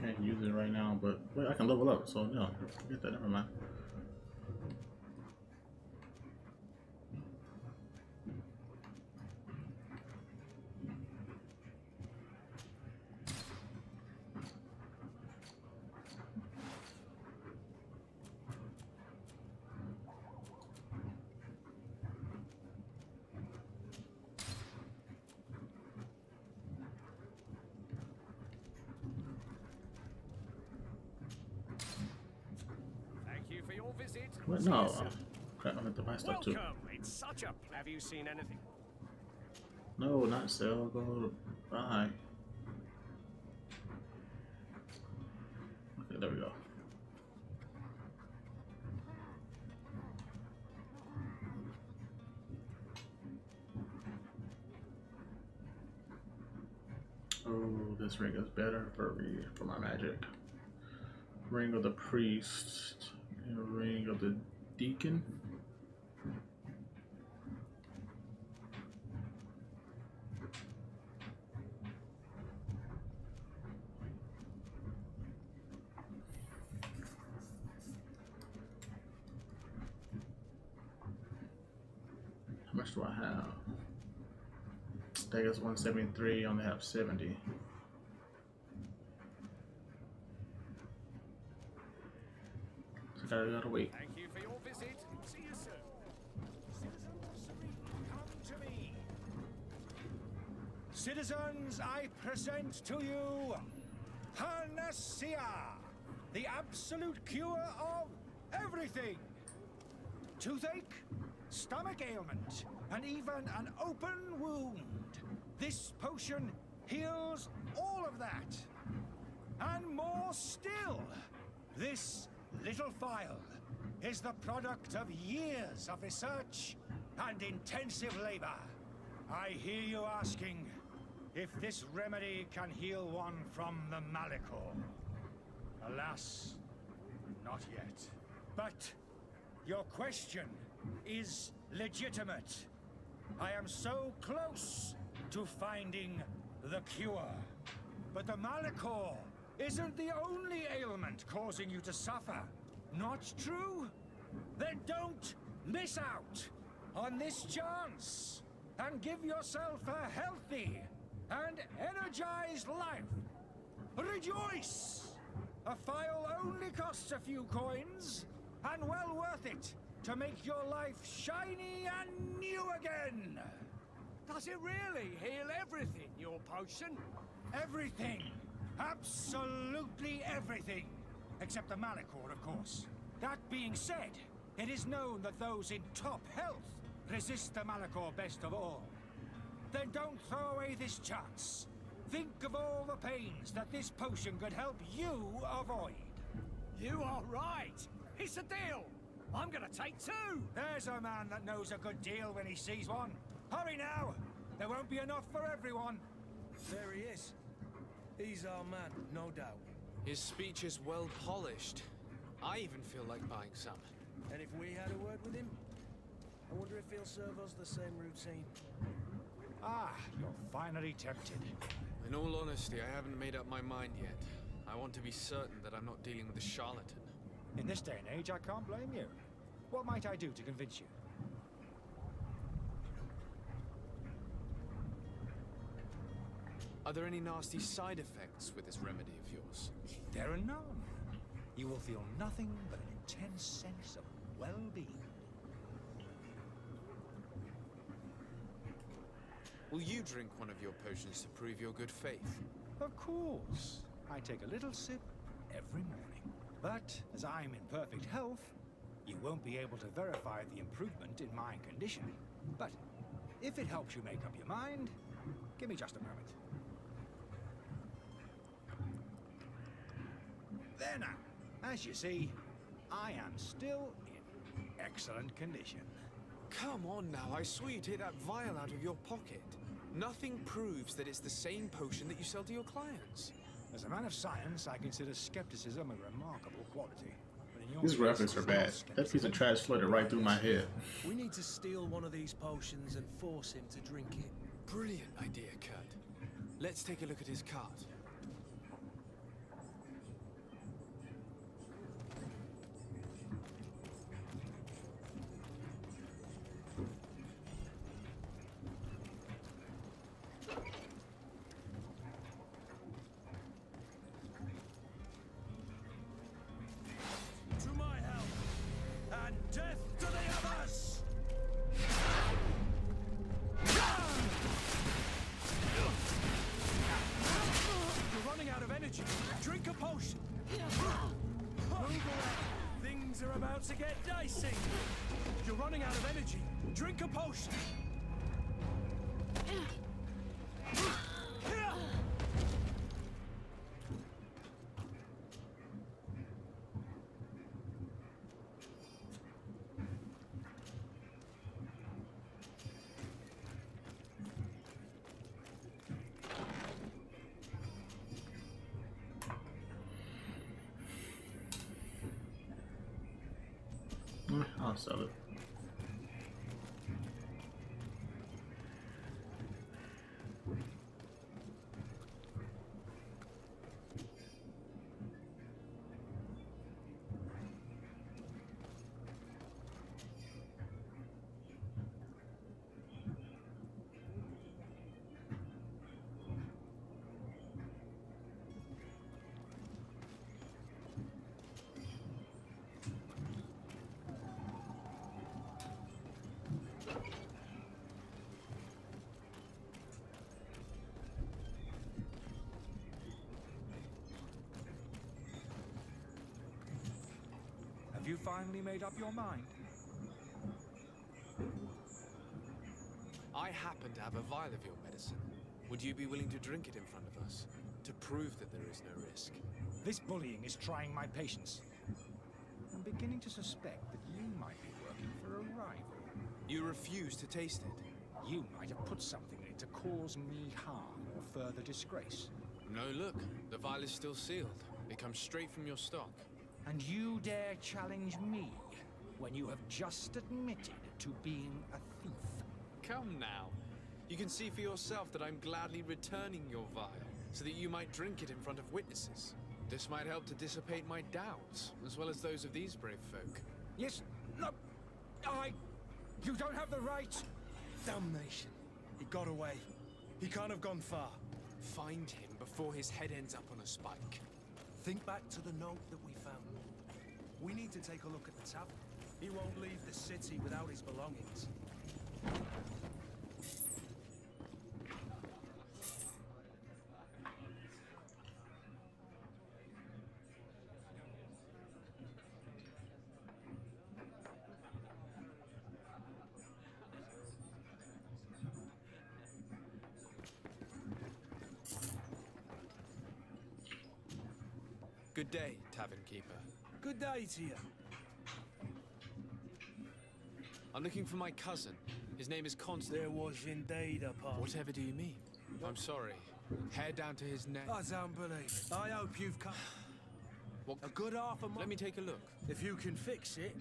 Can't use it right now, but wait, I can level up, so no, forget that, never mind. What? No. Crap, I meant to buy stuff too. Welcome. It's such a. Have you seen anything? No, not sell. Go to buy. Okay, there we go. Oh, this ring is better for my magic. Ring of the priest, ring of the deacon. How much do I have? I think it's 173, I only have 70. So I gotta wait. Thank you for your visit. See you soon. Citizens, come to me. Citizens, I present to you Panacea, the absolute cure of everything. Toothache, stomach ailment, and even an open wound. This potion heals all of that. And more still, this little vial is the product of years of research and intensive labor. I hear you asking if this remedy can heal one from the Malachor. Alas, not yet. But your question is legitimate. I am so close to finding the cure. But the Malachor isn't the only ailment causing you to suffer. Not true? Then don't miss out on this chance and give yourself a healthy and energized life. Rejoice! A phial only costs a few coins, and well worth it to make your life shiny and new again. Does it really heal everything, your potion? Everything. Absolutely everything. Except the Malachor, of course. That being said, it is known that those in top health resist the Malachor best of all. Then don't throw away this chance. Think of all the pains that this potion could help you avoid. You are right. It's a deal. I'm gonna take two. There's a man that knows a good deal when he sees one. Hurry now. There won't be enough for everyone. There he is. He's our man, no doubt. His speech is well polished. I even feel like buying some. And if we had a word with him, I wonder if he'll serve us the same routine. Ah, you're finally tempted. In all honesty, I haven't made up my mind yet. I want to be certain that I'm not dealing with a charlatan. In this day and age, I can't blame you. What might I do to convince you? Are there any nasty side effects with this remedy of yours? There are none. You will feel nothing but an intense sense of well-being. Will you drink one of your potions to prove your good faith? Of course. I take a little sip every morning. But as I'm in perfect health, you won't be able to verify the improvement in my condition. But if it helps you make up your mind, give me just a moment. There now. As you see, I am still in excellent condition. Come on now, I swore you'd take that vial out of your pocket. Nothing proves that it's the same potion that you sell to your clients. As a man of science, I consider skepticism a remarkable quality. But in your These references are bad. That piece of trash flooded right through my head. We need to steal one of these potions and force him to drink it. Brilliant idea, Kurt. Let's take a look at his cart. Things are about to get dicey. You're running out of energy. Drink a potion. I'll sell it. Have you finally made up your mind? I happen to have a vial of your medicine. Would you be willing to drink it in front of us? To prove that there is no risk? This bullying is trying my patience. I'm beginning to suspect that you might be working for a rival. You refuse to taste it? You might have put something in it to cause me harm or further disgrace. No, look. The vial is still sealed. It comes straight from your stock. And you dare challenge me when you have just admitted to being a thief? Come now. You can see for yourself that I'm gladly returning your vial, so that you might drink it in front of witnesses. This might help to dissipate my doubts, as well as those of these brave folk. Yes, no, you don't have the right. Damnation. He got away. He can't have gone far. Find him before his head ends up on a spike. Think back to the note that we found. We need to take a look at the tavern. He won't leave the city without his belongings. Good day, tavern keeper. Good day to you. I'm looking for my cousin. His name is Constant. There was indeed a part. Whatever do you mean? I'm sorry. Hair down to his neck. I don't believe it. I hope you've come. What? A good half a month. Let me take a look. If you can fix it.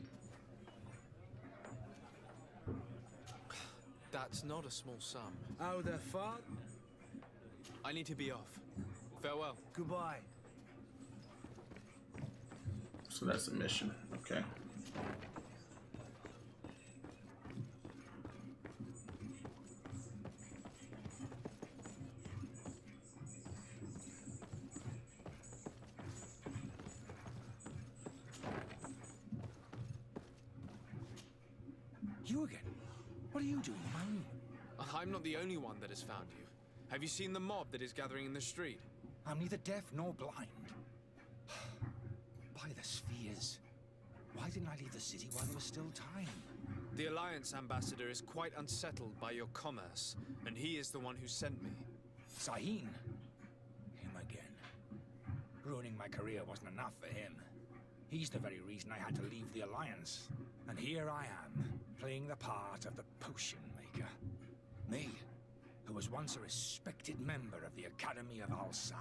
That's not a small sum. Oh, the fuck? I need to be off. Farewell. Goodbye. So that's a mission. Okay. You again? What are you doing, man? I'm not the only one that has found you. Have you seen the mob that is gathering in the street? I'm neither deaf nor blind. By the spheres. Why didn't I leave the city while there was still time? The Alliance ambassador is quite unsettled by your commerce, and he is the one who sent me. Sahin? Him again. Ruining my career wasn't enough for him. He's the very reason I had to leave the Alliance. And here I am, playing the part of the potion maker. Me, who was once a respected member of the Academy of Al-Sad.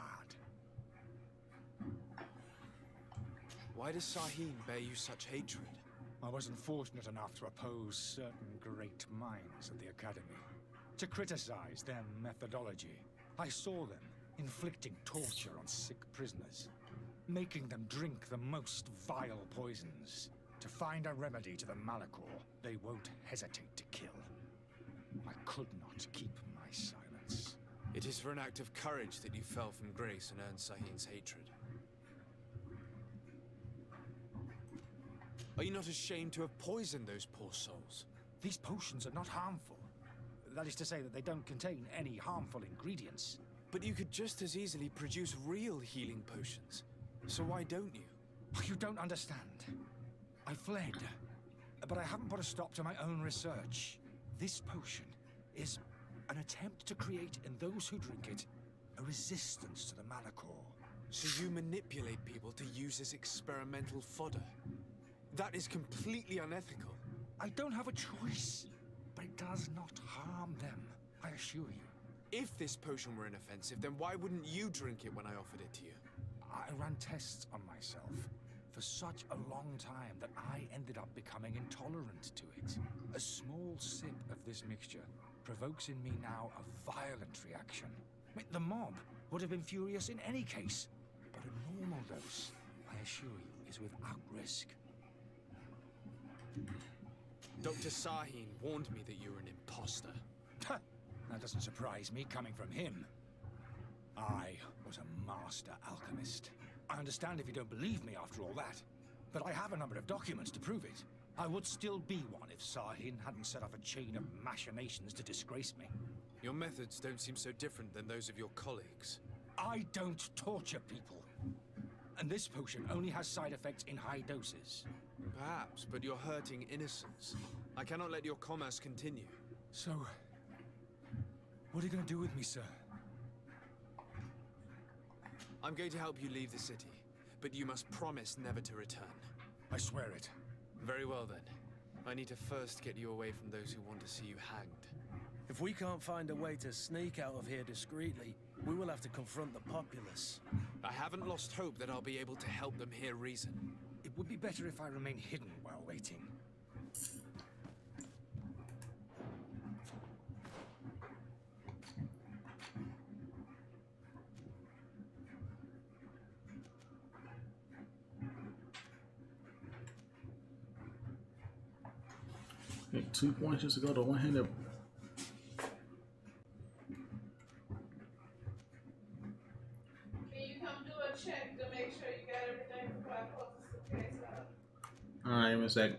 Why does Sahin bear you such hatred? I wasn't fortunate enough to oppose certain great minds of the Academy. To criticize their methodology. I saw them inflicting torture on sick prisoners. Making them drink the most vile poisons. To find a remedy to the Malachor they won't hesitate to kill. I could not keep my silence. It is for an act of courage that you fell from grace and earned Sahin's hatred. Are you not ashamed to have poisoned those poor souls? These potions are not harmful. That is to say that they don't contain any harmful ingredients. But you could just as easily produce real healing potions. So why don't you? You don't understand. I fled, but I haven't put a stop to my own research. This potion is an attempt to create in those who drink it a resistance to the Malachor. So you manipulate people to use as experimental fodder? That is completely unethical. I don't have a choice, but it does not harm them, I assure you. If this potion were inoffensive, then why wouldn't you drink it when I offered it to you? I ran tests on myself for such a long time that I ended up becoming intolerant to it. A small sip of this mixture provokes in me now a violent reaction. I mean, the mob would have been furious in any case, but a normal dose, I assure you, is without risk. Dr. Sahin warned me that you were an imposter. That doesn't surprise me coming from him. I was a master alchemist. I understand if you don't believe me after all that, but I have a number of documents to prove it. I would still be one if Sahin hadn't set off a chain of machinations to disgrace me. Your methods don't seem so different than those of your colleagues. I don't torture people. And this potion only has side effects in high doses. Perhaps, but you're hurting innocents. I cannot let your commerce continue. So, what are you going to do with me, sir? I'm going to help you leave the city, but you must promise never to return. I swear it. Very well then. I need to first get you away from those who want to see you hanged. If we can't find a way to sneak out of here discreetly, we will have to confront the populace. I haven't lost hope that I'll be able to help them hear reason. It would be better if I remain hidden while waiting. Okay, 2 points just to go to one-handed. Can you come do a check to make sure you got everything before I close the suitcase up? Alright, give me a second.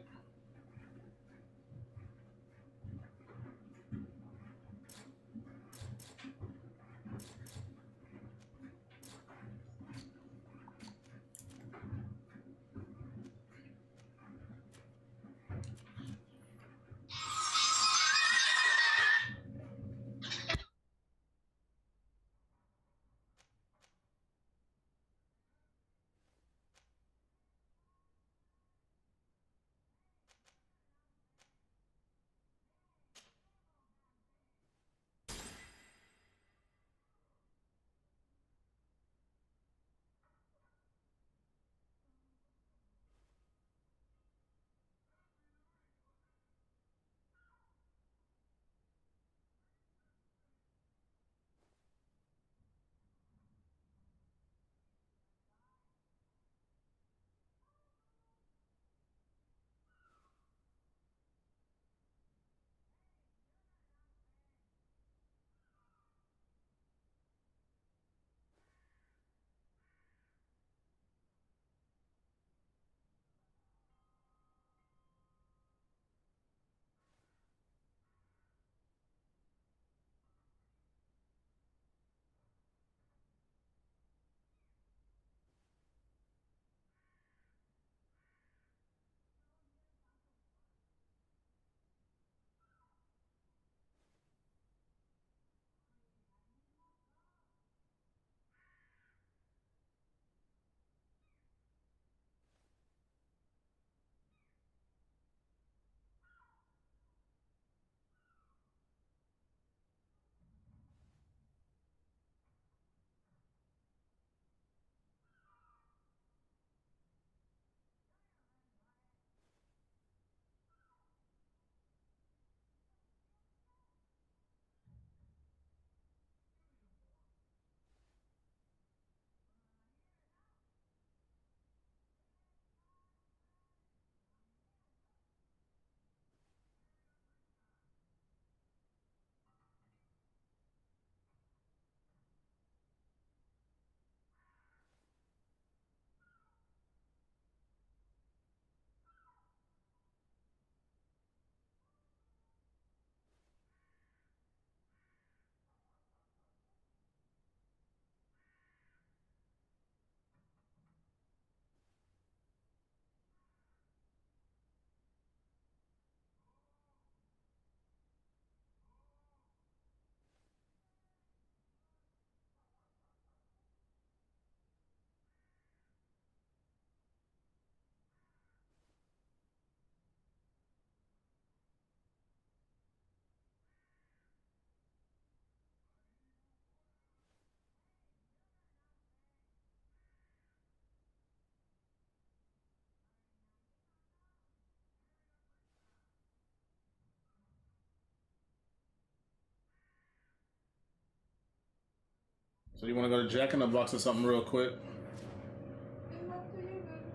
So you want to go to Jack in the Box or something real quick? It's up to you, baby.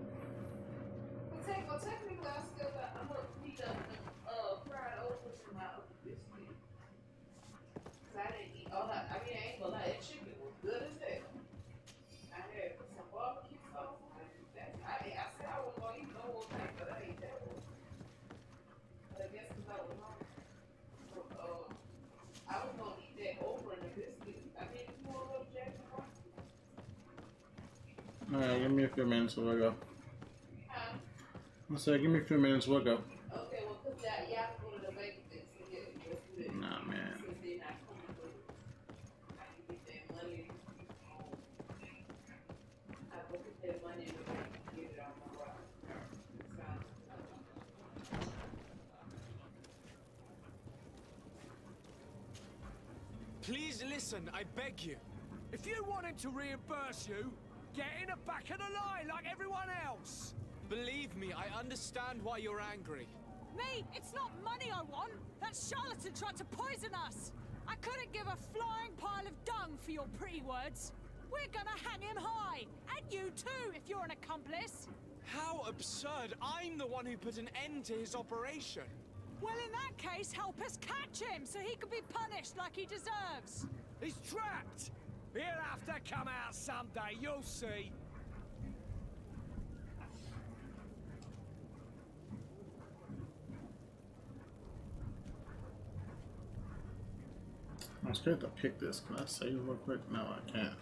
Well, technically, I still got, I'm gonna heat up the fried okras in my other biscuit. Cause I didn't eat all that. I mean, I ain't gonna lie, that chicken was good as hell. I had some barbecue sauce on it. I said I wasn't gonna eat the whole thing, but I ate that one. But I guess cause I was hungry. So, I was gonna eat that okra and the biscuit. I mean, you wanna go to Jack in the Box? Alright, give me a few minutes, we'll go. Huh? I said, give me a few minutes, we'll go. Okay, well, cause y'all can go to the bank thing, so yeah, let's do that. Nah, man. Since they're not coming through, I can get that money. I go get that money and get it on my route. It's fine. Please listen, I beg you. If you want him to reimburse you, get in the back of the line like everyone else. Believe me, I understand why you're angry. Me? It's not money I want. That charlatan tried to poison us. I couldn't give a flying pile of dung for your pretty words. We're gonna hang him high. And you too, if you're an accomplice. How absurd! I'm the one who put an end to his operation. Well, in that case, help us catch him so he can be punished like he deserves. He's trapped. He'll have to come out someday, you'll see. I was scared to pick this. Can I save real quick? No, I can't.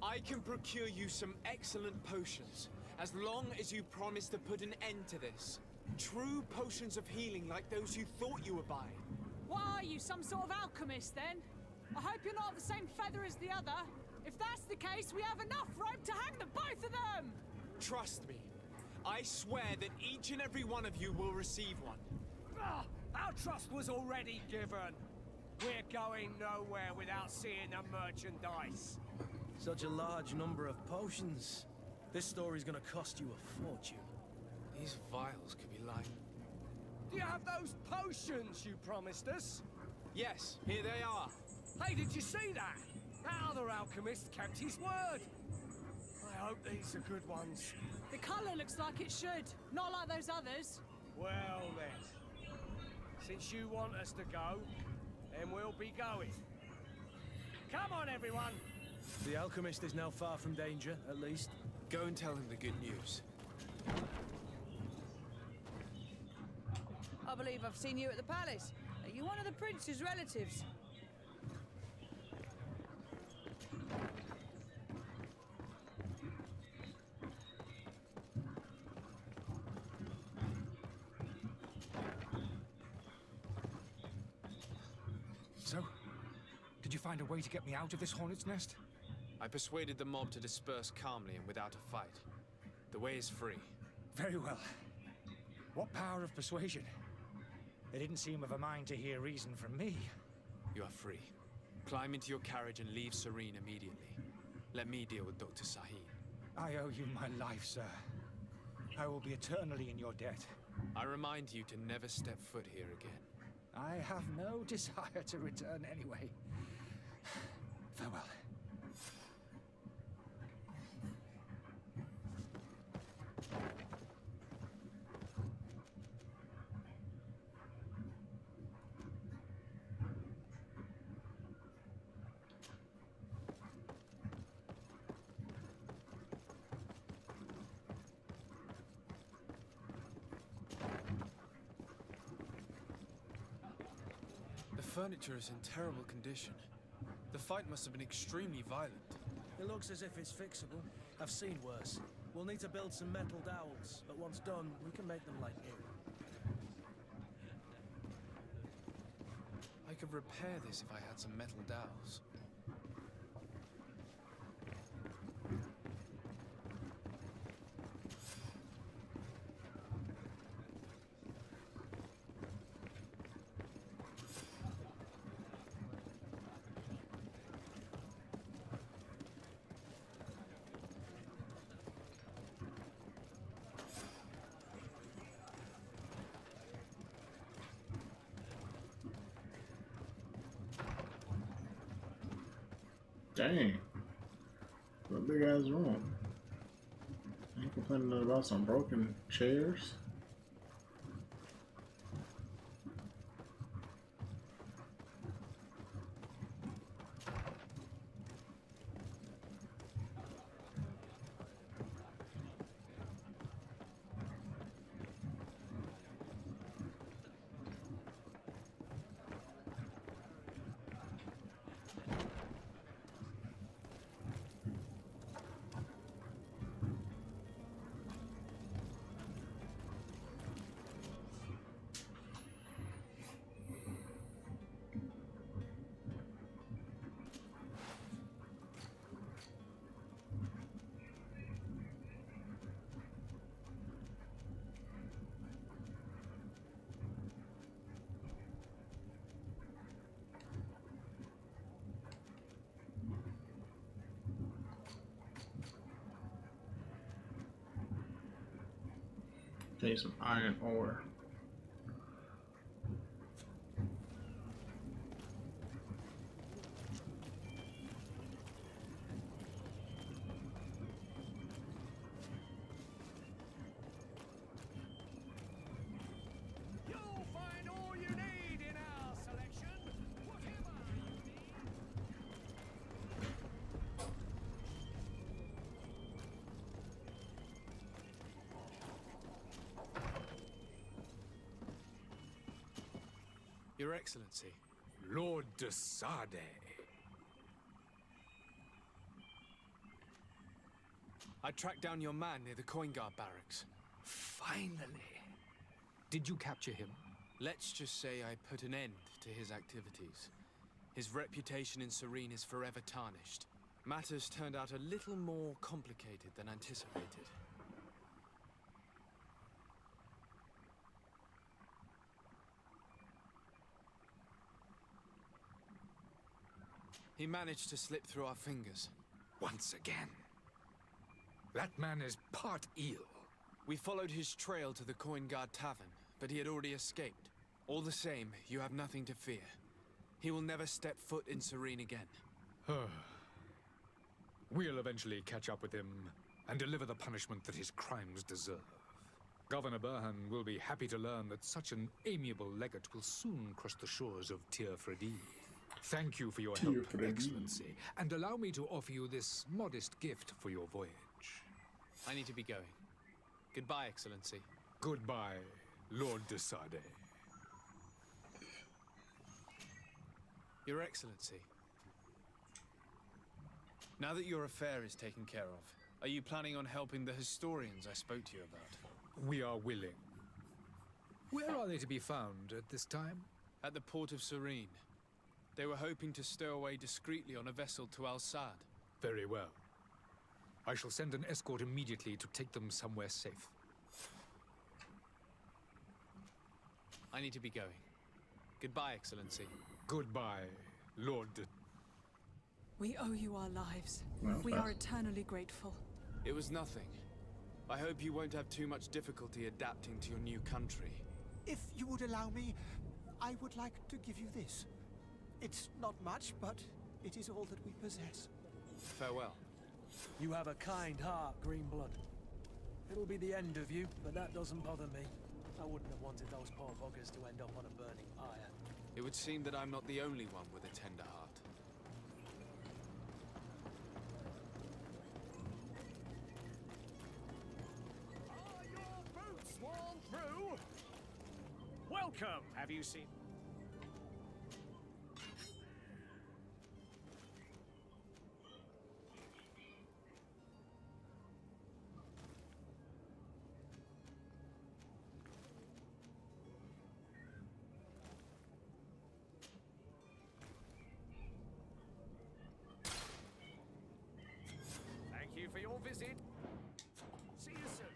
I can procure you some excellent potions, as long as you promise to put an end to this. True potions of healing like those you thought you were buying. What are you, some sort of alchemist then? I hope you're not the same feather as the other. If that's the case, we have enough rope to hang the both of them! Trust me, I swear that each and every one of you will receive one. Our trust was already given. We're going nowhere without seeing the merchandise. Such a large number of potions. This story's gonna cost you a fortune. These vials could be like... Do you have those potions you promised us? Yes, here they are. Hey, did you see that? That other alchemist kept his word. I hope these are good ones. The colour looks like it should, not like those others. Well then, since you want us to go, then we'll be going. Come on, everyone! The alchemist is now far from danger, at least. Go and tell him the good news. I believe I've seen you at the palace. Are you one of the prince's relatives? So, did you find a way to get me out of this hornet's nest? I persuaded the mob to disperse calmly and without a fight. The way is free. Very well. What power of persuasion? They didn't seem of a mind to hear reason from me. You are free. Climb into your carriage and leave Serene immediately. Let me deal with Dr. Sahib. I owe you my life, sir. I will be eternally in your debt. I remind you to never step foot here again. I have no desire to return anyway. Farewell. The furniture is in terrible condition. The fight must have been extremely violent. It looks as if it's fixable. I've seen worse. We'll need to build some metal dowels, but once done, we can make them like new. I could repair this if I had some metal dowels. Dang. What a big ass room. I ain't complaining about some broken chairs. Need some iron ore. You'll find all you need in our selection, whatever you need. Your Excellency. Lord de Sade. I tracked down your man near the coin guard barracks. Finally. Did you capture him? Let's just say I put an end to his activities. His reputation in Serene is forever tarnished. Matters turned out a little more complicated than anticipated. He managed to slip through our fingers. Once again. That man is part eel. We followed his trail to the Coin Guard Tavern, but he had already escaped. All the same, you have nothing to fear. He will never step foot in Serene again. We'll eventually catch up with him and deliver the punishment that his crimes deserve. Governor Burhan will be happy to learn that such an amiable legate will soon cross the shores of Tir-Fredi. Thank you for your help, Excellency, and allow me to offer you this modest gift for your voyage. I need to be going. Goodbye, Excellency. Goodbye, Lord de Sade. Your Excellency. Now that your affair is taken care of, are you planning on helping the historians I spoke to you about? We are willing. Where are they to be found at this time? At the port of Serene. They were hoping to stow away discreetly on a vessel to Al-Sad. Very well. I shall send an escort immediately to take them somewhere safe. I need to be going. Goodbye, Excellency. Goodbye, Lord. We owe you our lives. Well, We are eternally grateful. It was nothing. I hope you won't have too much difficulty adapting to your new country. If you would allow me, I would like to give you this. It's not much, but it is all that we possess. Farewell. You have a kind heart, Greenblood. It'll be the end of you, but that doesn't bother me. I wouldn't have wanted those poor buggers to end up on a burning pyre. It would seem that I'm not the only one with a tender heart. Are your boots worn through? Welcome. Have you seen? Thank you for your visit. See you soon.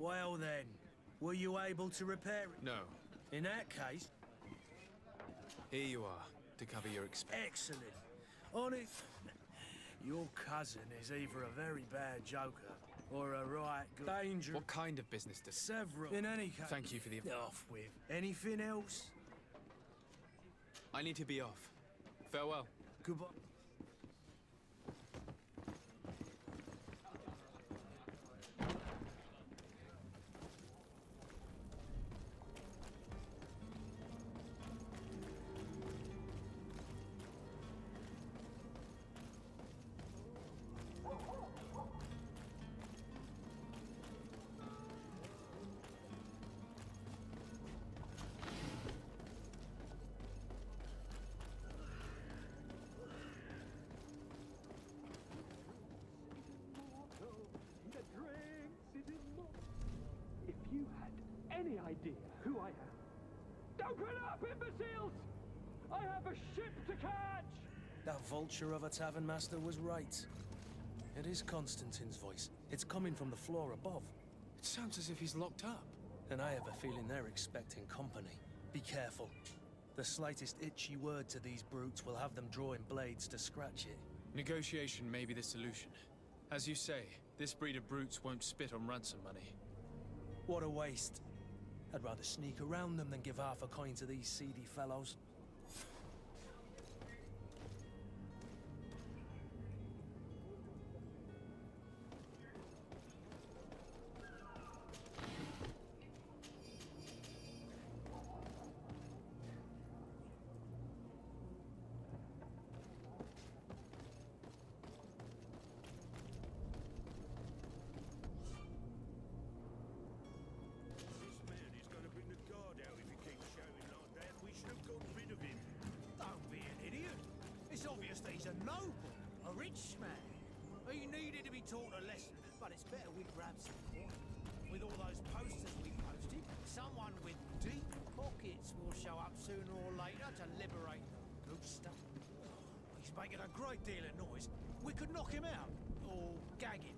Well then, were you able to repair it? No. In that case... Here you are, to cover your expenses. Excellent. On it... Your cousin is either a very bad joker or a right good... Danger. What kind of business does... Several. In any case... Thank you for the... Off with. Anything else? I need to be off. Farewell. Goodbye. If you had any idea who I am. Open up, imbeciles! I have a ship to catch! That vulture of a tavern master was right. It is Constantine's voice. It's coming from the floor above. It sounds as if he's locked up. And I have a feeling they're expecting company. Be careful. The slightest itchy word to these brutes will have them drawing blades to scratch it. Negotiation may be the solution. As you say, this breed of brutes won't spit on ransom money. What a waste. I'd rather sneak around them than give half a coin to these seedy fellows. Taught a lesson, but it's better we grab some coin. With all those posters we posted, someone with deep pockets will show up sooner or later to liberate the good stuff. He's making a great deal of noise. We could knock him out, or gag him.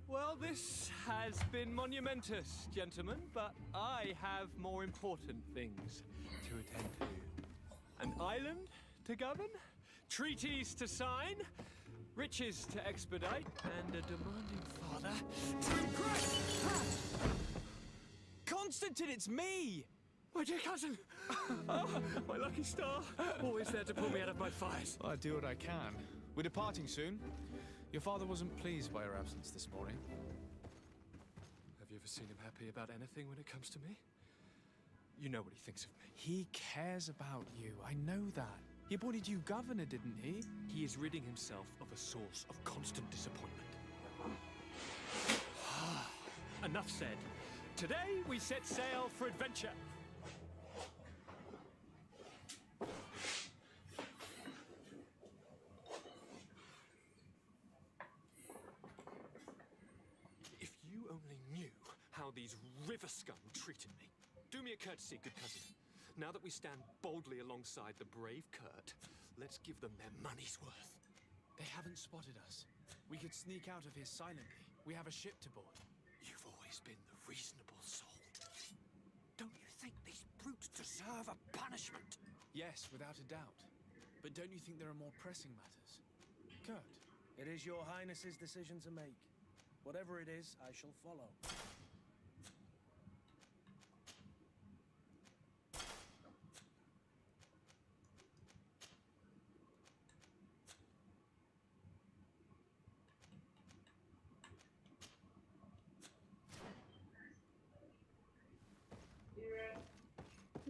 Well, this has been monumentous, gentlemen, but I have more important things to attend to. An island to govern, treaties to sign, Riches to expedite, and a demanding father to impress! Constantine, it's me! My dear cousin! Oh, my lucky star! Always there to pull me out of my fires. I do what I can. We're departing soon. Your father wasn't pleased by your absence this morning. Have you ever seen him happy about anything when it comes to me? You know what he thinks of me. He cares about you, I know that. He appointed you governor, didn't he? He is ridding himself of a source of constant disappointment. Enough said. Today we set sail for adventure. If you only knew how these river scum treated me. Do me a courtesy, good cousin. Now that we stand boldly alongside the brave Kurt, let's give them their money's worth. They haven't spotted us. We could sneak out of here silently. We have a ship to board. You've always been the reasonable soul. Don't you think these brutes deserve a punishment? Yes, without a doubt. But don't you think there are more pressing matters? Kurt. It is your highness's decision to make. Whatever it is, I shall follow.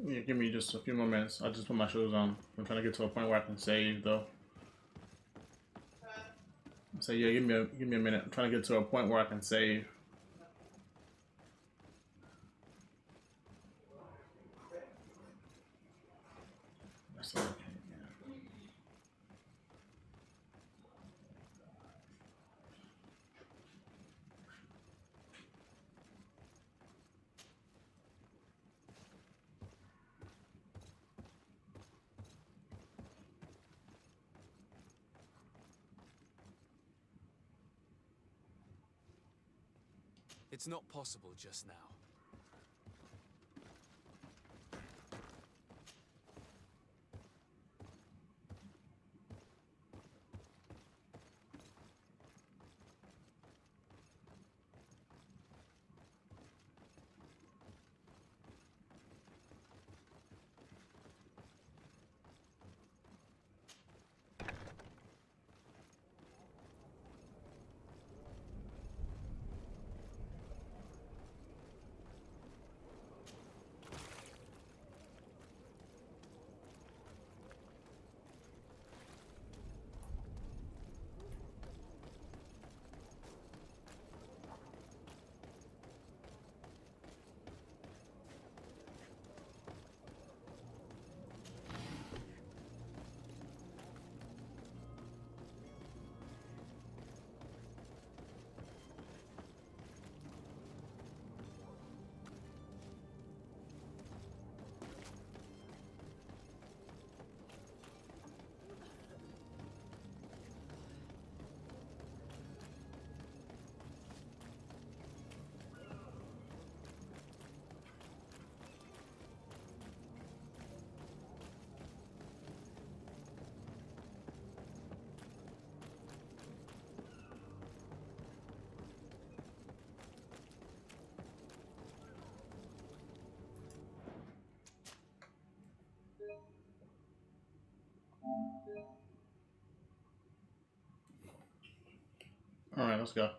Yeah, give me just a few more minutes. I'll just put my shoes on. I'm trying to get to a point where I can save though. So yeah, give me a minute. I'm trying to get to a point where I can save. That's okay. It's not possible just now. All right, let's go.